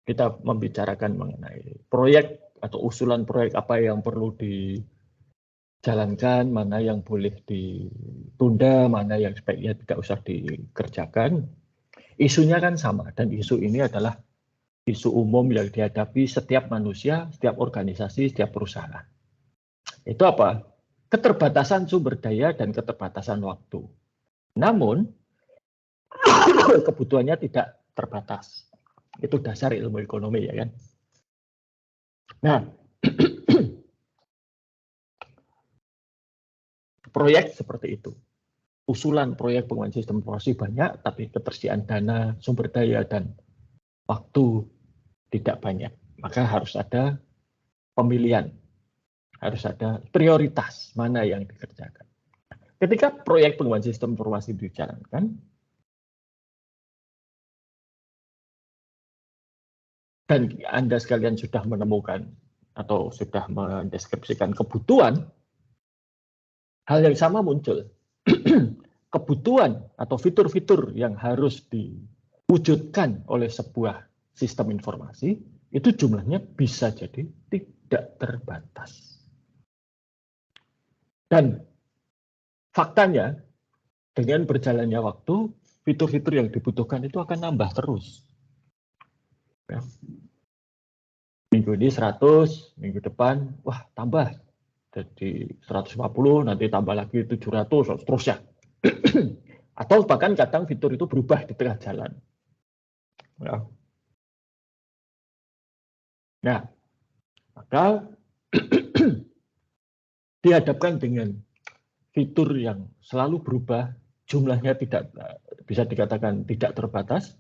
kita membicarakan mengenai proyek atau usulan proyek apa yang perlu dijalankan, mana yang boleh ditunda, mana yang sebaiknya tidak usah dikerjakan, isunya kan sama, dan isu ini adalah isu umum yang dihadapi setiap manusia, setiap organisasi, setiap perusahaan. Itu apa? Keterbatasan sumber daya dan keterbatasan waktu. Namun, kebutuhannya tidak terbatas. Itu dasar ilmu ekonomi, ya kan? Nah, proyek seperti itu. Usulan proyek pengembangan sistem informasi banyak, tapi ketersediaan dana, sumber daya, dan waktu tidak banyak. Maka harus ada pemilihan, harus ada prioritas mana yang dikerjakan. Ketika proyek pengembangan sistem informasi dijalankan, dan Anda sekalian sudah menemukan atau sudah mendeskripsikan kebutuhan, hal yang sama muncul. Kebutuhan atau fitur-fitur yang harus diwujudkan oleh sebuah sistem informasi, itu jumlahnya bisa jadi tidak terbatas. Dan faktanya, dengan berjalannya waktu, fitur-fitur yang dibutuhkan itu akan nambah terus. Ya. Minggu ini 100, minggu depan, wah tambah. Jadi 150, nanti tambah lagi 700, seterusnya. Atau bahkan kadang fitur itu berubah di tengah jalan. Ya. Nah, maka dihadapkan dengan fitur yang selalu berubah, jumlahnya tidak bisa dikatakan tidak terbatas,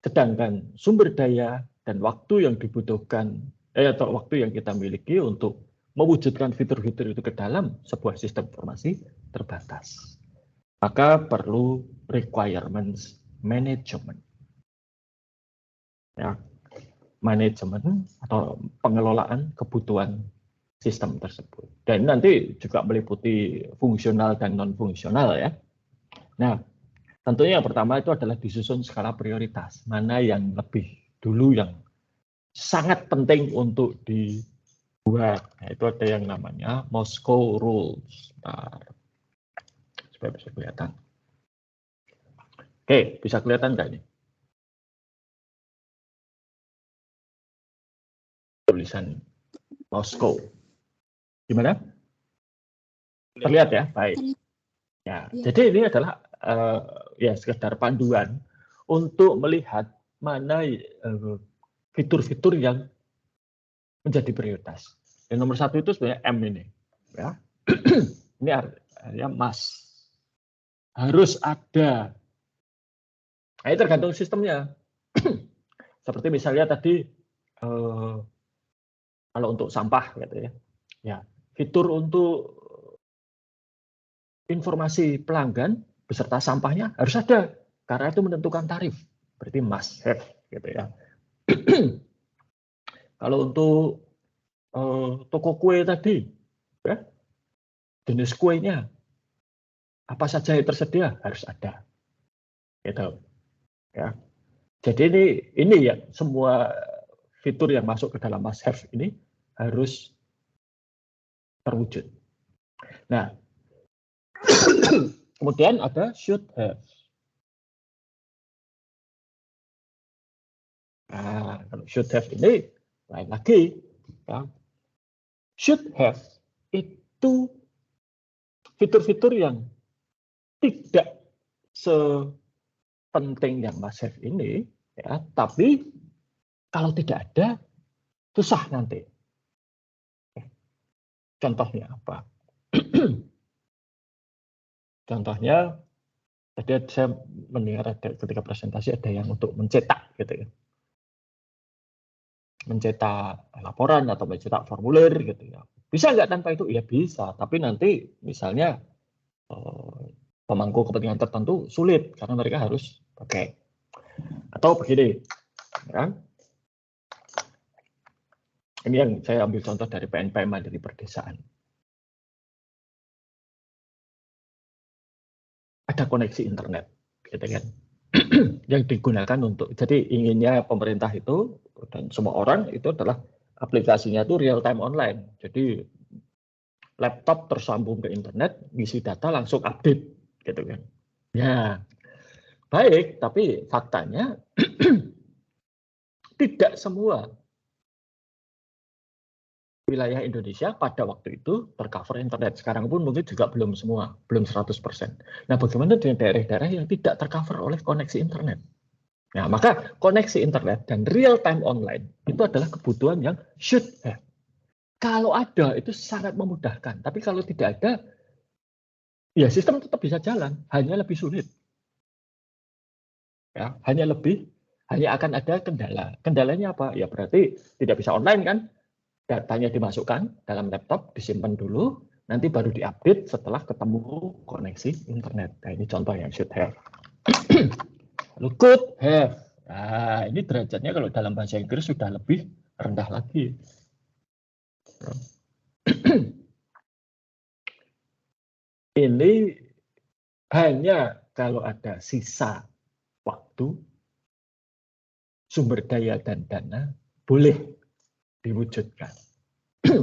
sedangkan sumber daya dan waktu yang dibutuhkan atau waktu yang kita miliki untuk mewujudkan fitur-fitur itu ke dalam sebuah sistem informasi terbatas. Maka perlu requirements management. Ya, manajemen atau pengelolaan kebutuhan sistem tersebut. Dan nanti juga meliputi fungsional dan non-fungsional ya. Nah, tentunya yang pertama itu adalah disusun skala prioritas. Mana yang lebih dulu yang sangat penting untuk dibuat. Nah, itu ada yang namanya Moscow Rules. Bentar. Supaya bisa kelihatan. Oke, bisa kelihatan nggak ini? Tulisan Moscow. Gimana? Terlihat ya? Baik. Ya, jadi ini adalah ya sekedar panduan untuk melihat mana fitur-fitur yang menjadi prioritas. Yang nomor satu itu sebenarnya M ini. Ya. Ini artinya must. Harus ada. Nah, ini tergantung sistemnya. Seperti misalnya tadi kalau untuk sampah gitu ya. Ya, fitur untuk informasi pelanggan beserta sampahnya harus ada karena itu menentukan tarif. Berarti must have gitu ya. Kalau untuk toko kue tadi ya, jenis kuenya apa saja yang tersedia harus ada. Gitu. Ya. Jadi ini ya semua fitur yang masuk ke dalam must have ini harus terwujud. Nah, kemudian ada should have. Nah, kalau should have ini lain lagi. Ya. Should have itu fitur-fitur yang tidak sepenting yang must have ini, ya, tapi kalau tidak ada susah nanti. Contohnya apa? Contohnya, tadi saya mendengar ada ketika presentasi ada yang untuk mencetak, gitu ya, mencetak laporan atau mencetak formulir, gitu ya. Bisa nggak tanpa itu? Ya bisa, tapi nanti misalnya pemangku kepentingan tertentu sulit karena mereka harus pakai. Atau begini, ya. Ini yang saya ambil contoh dari PNPM dari perdesaan. Ada koneksi internet, gitu kan, yang digunakan untuk, jadi inginnya pemerintah itu dan semua orang itu adalah aplikasinya itu real time online. Jadi laptop tersambung ke internet, ngisi data langsung update, gitu kan. Ya, baik, tapi faktanya tidak semua wilayah Indonesia pada waktu itu tercover internet. Sekarang pun mungkin juga belum semua, belum 100%. Nah, bagaimana dengan daerah-daerah yang tidak tercover oleh koneksi internet? Nah, maka koneksi internet dan real time online itu adalah kebutuhan yang should have. Kalau ada, itu sangat memudahkan. Tapi kalau tidak ada, ya sistem tetap bisa jalan, hanya lebih sulit. Ya, hanya akan ada kendala. Kendalanya apa? Ya berarti tidak bisa online kan? Datanya dimasukkan dalam laptop, disimpan dulu, nanti baru diupdate setelah ketemu koneksi internet. Nah, ini contoh yang should have. Lalu could have. Nah, ini derajatnya kalau dalam bahasa Inggris sudah lebih rendah lagi. Ini hanya kalau ada sisa waktu, sumber daya dan dana boleh diwujudkan.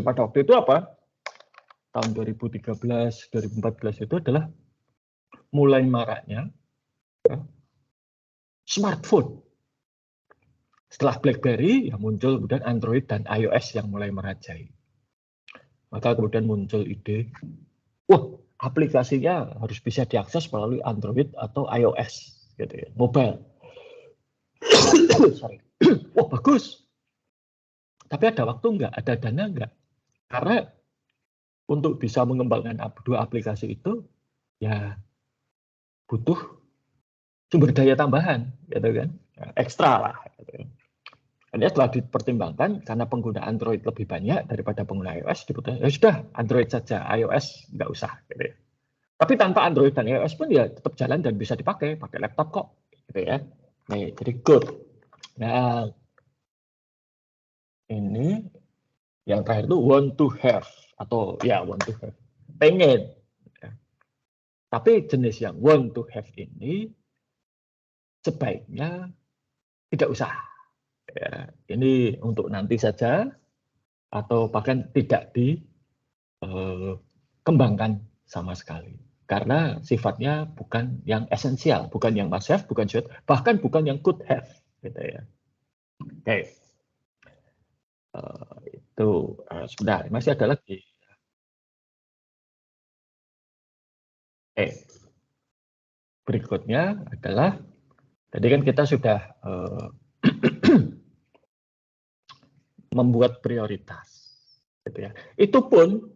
Pada waktu itu apa? Tahun 2013, 2014 itu adalah mulai maraknya ya, smartphone. Setelah BlackBerry, ya muncul kemudian Android dan iOS yang mulai merajai. Maka kemudian muncul ide, wah aplikasinya harus bisa diakses melalui Android atau iOS, gitu ya, mobile. Sorry. Wah bagus. Tapi ada waktu enggak? Ada dana enggak? Karena untuk bisa mengembangkan dua aplikasi itu, ya butuh sumber daya tambahan, gitu kan? Ya, ekstra lah. Gitu. Ini setelah dipertimbangkan, karena pengguna Android lebih banyak daripada pengguna iOS, diputuskan, ya sudah Android saja, iOS enggak usah. Gitu ya. Tapi tanpa Android dan iOS pun ya tetap jalan dan bisa dipakai, pakai laptop kok. Gitu ya. Nih, jadi good. Nah, ini yang terakhir itu want to have atau ya want to have, pengen. Ya. Tapi jenis yang want to have ini sebaiknya tidak usah. Ya, ini untuk nanti saja atau bahkan tidak dikembangkan sama sekali. Karena sifatnya bukan yang esensial, bukan yang must have, bukan should, bahkan bukan yang could have. Gitu ya. Oke. Itu sebentar, masih ada lagi. Berikutnya adalah, tadi kan kita sudah membuat prioritas. Gitu ya. Itu pun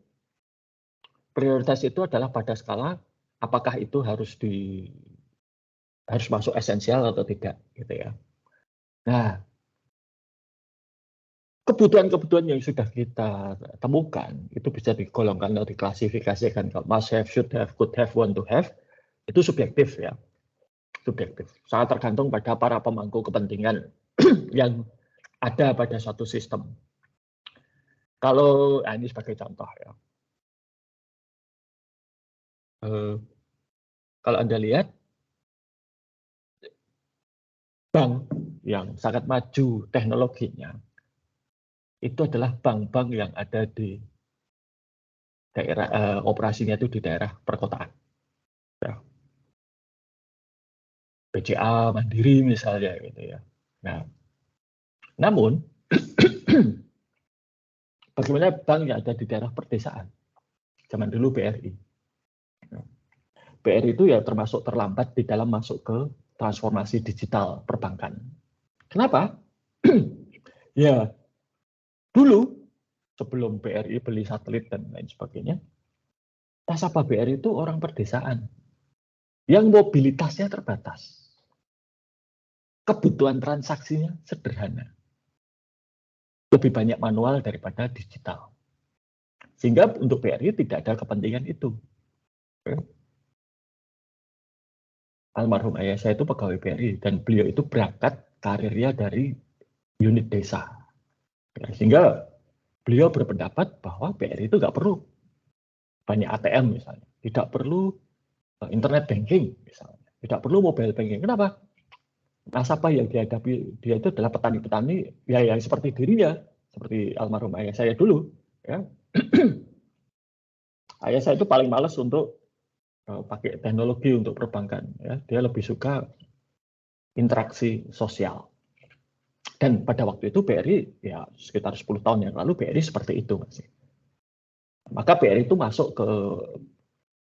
prioritas itu adalah pada skala apakah itu harus masuk esensial atau tidak, gitu ya. Nah, kebutuhan-kebutuhan yang sudah kita temukan itu bisa digolongkan atau diklasifikasikan kalau must have, should have, could have, want to have, itu subjektif ya. Subjektif. Sangat tergantung pada para pemangku kepentingan yang ada pada suatu sistem. Kalau ini sebagai contoh ya. Kalau Anda lihat bank yang sangat maju teknologinya itu adalah bank-bank yang ada di daerah operasinya itu di daerah perkotaan. Ya. BCA, Mandiri misalnya gitu ya. Nah, namun bagaimana bank yang ada di daerah perdesaan? Zaman dulu BRI. BRI itu ya termasuk terlambat di dalam masuk ke transformasi digital perbankan. Kenapa? Ya, dulu sebelum BRI beli satelit dan lain sebagainya, nasabah BRI itu orang perdesaan yang mobilitasnya terbatas. Kebutuhan transaksinya sederhana. Lebih banyak manual daripada digital. Sehingga untuk BRI tidak ada kepentingan itu. almarhum ayah saya itu pegawai BRI dan beliau itu berangkat karirnya dari unit desa. Ya, sehingga beliau berpendapat bahwa BRI itu nggak perlu banyak ATM misalnya, tidak perlu internet banking misalnya, tidak perlu mobile banking. Kenapa? Nasabah yang dihadapi dia itu adalah petani-petani ya yang seperti dirinya, seperti almarhum ayah saya dulu. Ya. Ayah saya itu paling males untuk pakai teknologi untuk perbankan. Ya. Dia lebih suka interaksi sosial. Dan pada waktu itu BRI ya sekitar 10 tahun yang lalu BRI seperti itu masih. Maka BRI itu masuk ke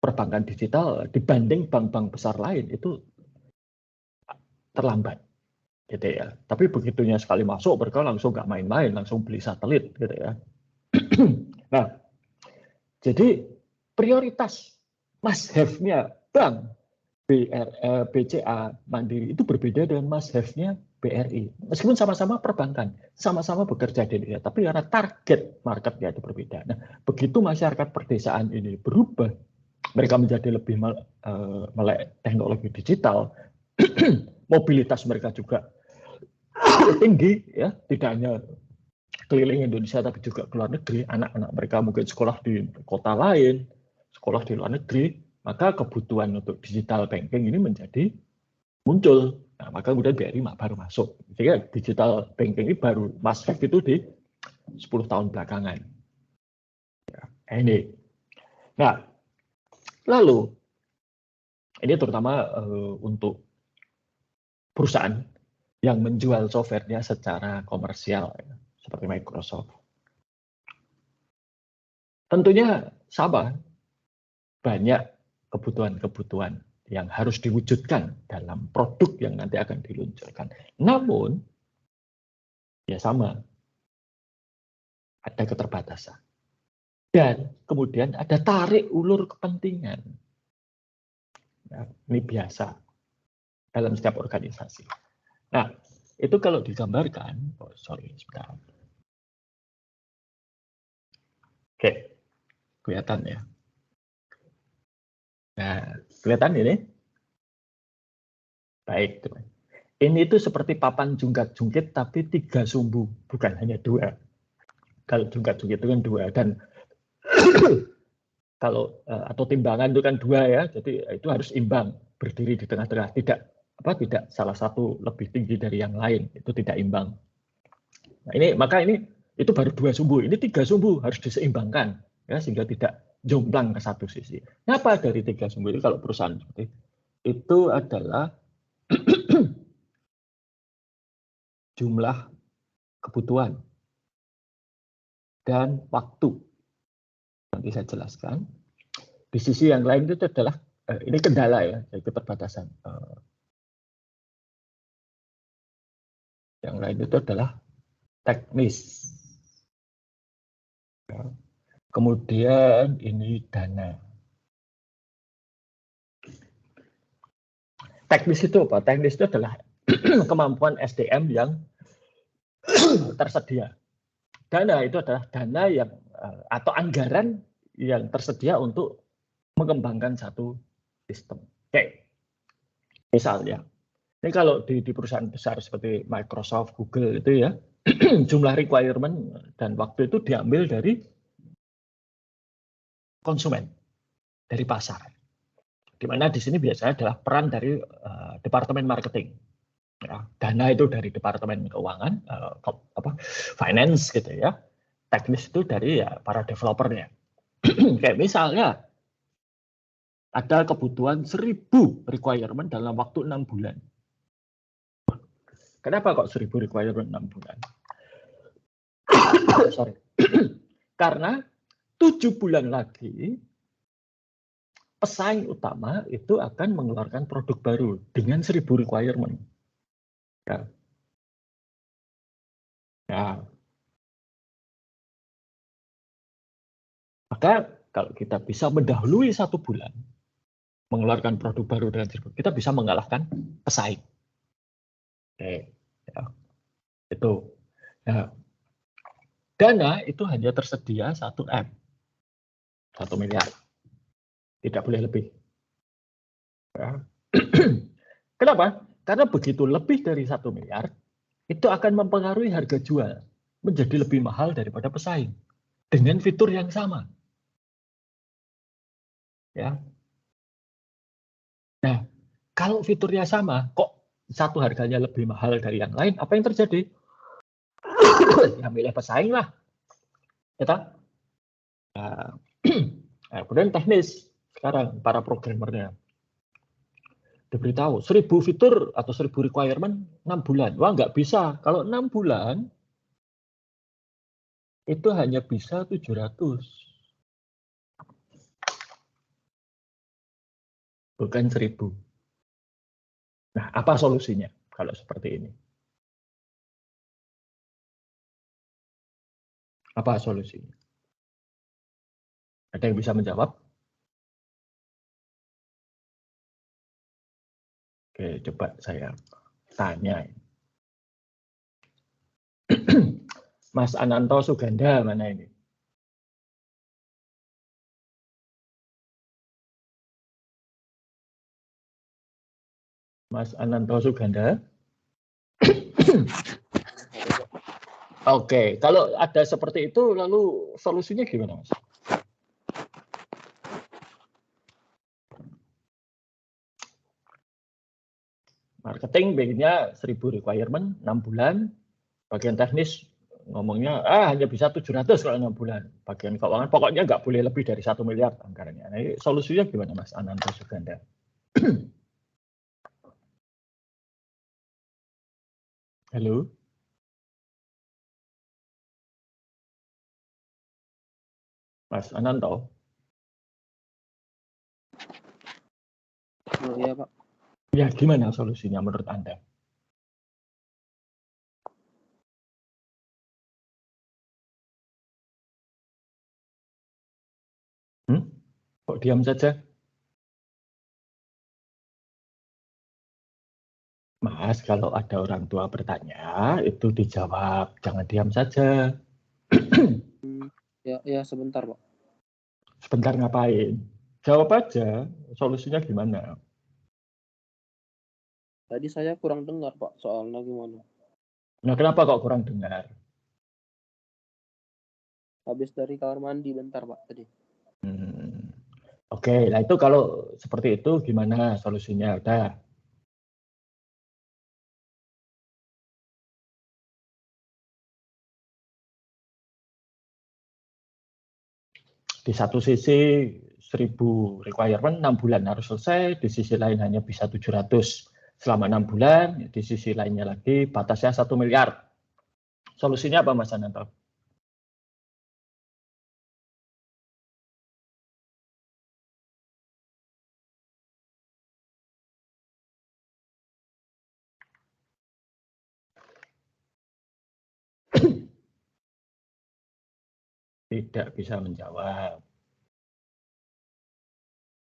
perbankan digital dibanding bank-bank besar lain itu terlambat, gitu ya. Tapi begitunya sekali masuk, mereka langsung nggak main-main, langsung beli satelit, gitu ya. Nah, jadi prioritas must have-nya bank BCA Mandiri itu berbeda dengan must have-nya BRI. Meskipun sama-sama perbankan, sama-sama bekerja di Indonesia, tapi karena target marketnya itu berbeda. Nah, begitu masyarakat perdesaan ini berubah, mereka menjadi lebih melek teknologi digital, mobilitas mereka juga tinggi, ya, tidak hanya keliling Indonesia tapi juga ke luar negeri. Anak-anak mereka mungkin sekolah di kota lain, sekolah di luar negeri, maka kebutuhan untuk digital banking ini menjadi muncul. Nah, maka kemudian BRI baru masuk. Jadi digital banking ini baru masuk itu di 10 tahun belakangan. Ya, ini. Nah, lalu ini terutama untuk perusahaan yang menjual softwarenya secara komersial, ya, seperti Microsoft. Tentunya sama, banyak kebutuhan-kebutuhan yang harus diwujudkan dalam produk yang nanti akan diluncurkan. Namun, ya sama, ada keterbatasan. Dan kemudian ada tarik ulur kepentingan. Ya, ini biasa dalam setiap organisasi. Nah, itu kalau digambarkan, sebentar. Oke, kelihatan ya. Nah, kelihatan ini? Baik, teman. Ini itu seperti papan jungkat-jungkit, tapi 3 sumbu, bukan hanya 2. Kalau jungkat-jungkit itu kan 2, dan kalau atau timbangan itu kan 2 ya, jadi itu harus imbang, berdiri di tengah-tengah, tidak salah satu lebih tinggi dari yang lain, itu tidak imbang. Nah, maka ini itu baru 2 sumbu, ini 3 sumbu harus diseimbangkan, ya, sehingga tidak jomplang ke satu sisi. Kenapa dari 3 sumbu itu kalau perusahaan seperti itu adalah jumlah kebutuhan dan waktu. Nanti saya jelaskan. Di sisi yang lain itu adalah ini kendala ya, yaitu keterbatasan. Yang lain itu adalah teknis. Ya. Kemudian ini dana. Teknis itu apa? Teknis itu adalah kemampuan SDM yang tersedia. Dana itu adalah dana yang atau anggaran yang tersedia untuk mengembangkan satu sistem. Oke. Misalnya, ini kalau di perusahaan besar seperti Microsoft, Google itu ya, jumlah requirement dan waktu itu diambil dari konsumen, dari pasar. Di mana di sini biasanya adalah peran dari departemen marketing. Ya, dana itu dari departemen keuangan, finance gitu ya. Teknis itu dari ya para developernya. Kayak misalnya ada kebutuhan 1000 requirement dalam waktu 6 bulan. Kenapa kok 1000 requirement 6 bulan? Sorry. Karena 7 bulan lagi pesaing utama itu akan mengeluarkan produk baru dengan 1000 requirement. Ya. Nah, maka kalau kita bisa mendahului 1 bulan mengeluarkan produk baru dengan 1000, kita bisa mengalahkan pesaing. Oke, ya. Itu. Nah, dana itu hanya tersedia 1 M, 1 miliar, tidak boleh lebih. Ya. Kenapa? Karena begitu lebih dari 1 miliar, itu akan mempengaruhi harga jual menjadi lebih mahal daripada pesaing dengan fitur yang sama. Ya. Nah, kalau fiturnya sama, kok satu harganya lebih mahal dari yang lain, apa yang terjadi? Ya milih pesaing lah. Ya, nah, kemudian teknis sekarang para programmernya diberitahu 1000 fitur atau 1000 requirement 6 bulan. Wah, nggak bisa. Kalau 6 bulan itu hanya bisa 700. Bukan 1000. Nah, apa solusinya kalau seperti ini? Apa solusinya? Ada yang bisa menjawab? Oke, coba saya tanya. Mas Ananto Suganda mana ini? Mas Ananto Suganda? Oke, kalau ada seperti itu, lalu solusinya gimana, Mas? Marketing bikinnya 1000 requirement, 6 bulan. Bagian teknis ngomongnya, hanya bisa 700 kalau 6 bulan. Bagian keuangan, pokoknya nggak boleh lebih dari 1 miliar anggarannya. Nah, ini solusinya gimana, Mas Ananto Suganda? Halo? Mas Ananto? Oh iya, Pak. Ya, gimana solusinya menurut Anda? Kok diam saja? Mas, kalau ada orang tua bertanya, itu dijawab. Jangan diam saja. Ya sebentar, Pak. Sebentar ngapain? Jawab aja, solusinya gimana? Tadi saya kurang dengar, Pak. Soalnya gimana? Nah, kenapa kok kurang dengar? Habis dari kamar mandi bentar, Pak, tadi. Oke, nah itu kalau seperti itu gimana solusinya? Udah. Di satu sisi 1000 requirement 6 bulan harus selesai, di sisi lain hanya bisa 700 selama 6 bulan, di sisi lainnya lagi batasnya 1 miliar. Solusinya apa, Mas Ananto? Tidak bisa menjawab.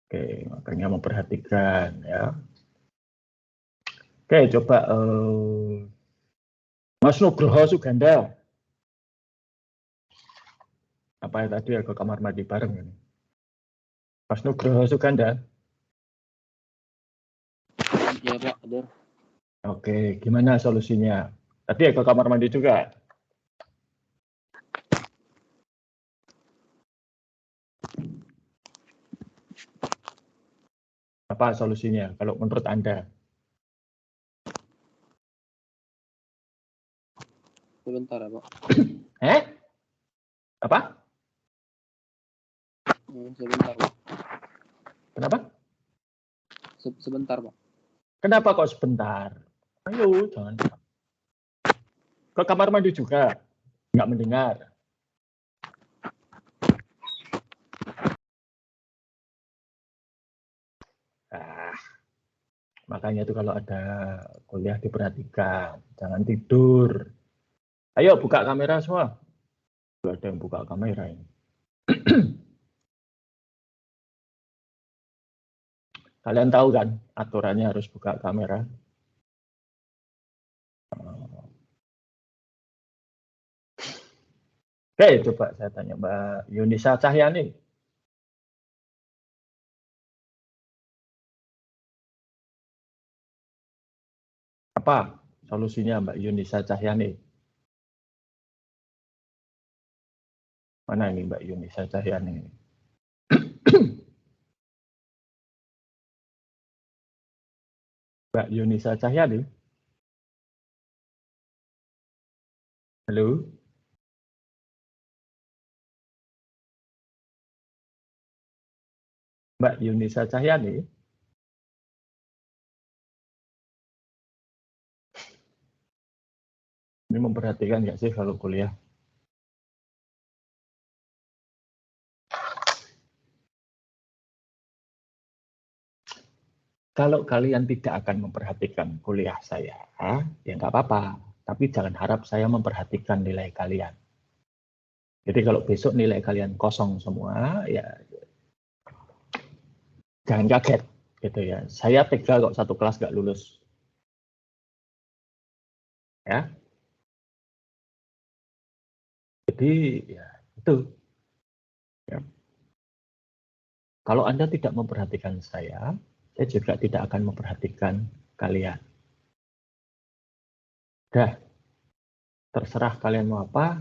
Oke, makanya memperhatikan ya. Oke, coba Mas Nugroho Suganda. Apa ya tadi ke kamar mandi bareng ini? Mas Nugroho Suganda. Iya, Pak, ada. Oke, gimana solusinya? Tadi ke kamar mandi juga? Apa solusinya kalau menurut Anda? Sebentar ya, Pak. Apa? Sebentar, Pak. Kenapa? Sebentar, Pak. Kenapa kok sebentar? Ayo, jangan. Ke kamar mandi juga? Nggak mendengar? Makanya itu kalau ada kuliah diperhatikan. Jangan tidur. Ayo buka kamera semua. Ada yang buka kamera ini. Kalian tahu kan aturannya harus buka kamera. Oke, coba saya tanya Mbak Yunisa Cahyani. Apa solusinya Mbak Yunisa Cahyani? Mana ini Mbak Yunisa Cahyani? Mbak Yunisa Cahyani? Halo? Mbak Yunisa Cahyani? Ini memperhatikan nggak sih kalau kuliah? Kalau kalian tidak akan memperhatikan kuliah saya, ya nggak apa-apa. Tapi jangan harap saya memperhatikan nilai kalian. Jadi kalau besok nilai kalian kosong semua, ya jangan kaget, gitu ya. Saya tega kok satu kelas nggak lulus. Ya. Jadi ya itu. Ya. Kalau Anda tidak memperhatikan saya juga tidak akan memperhatikan kalian. Dah, terserah kalian mau apa.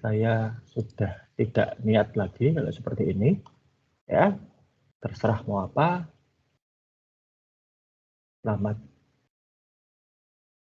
Saya sudah tidak niat lagi kalau seperti ini. Ya, terserah mau apa. Selamat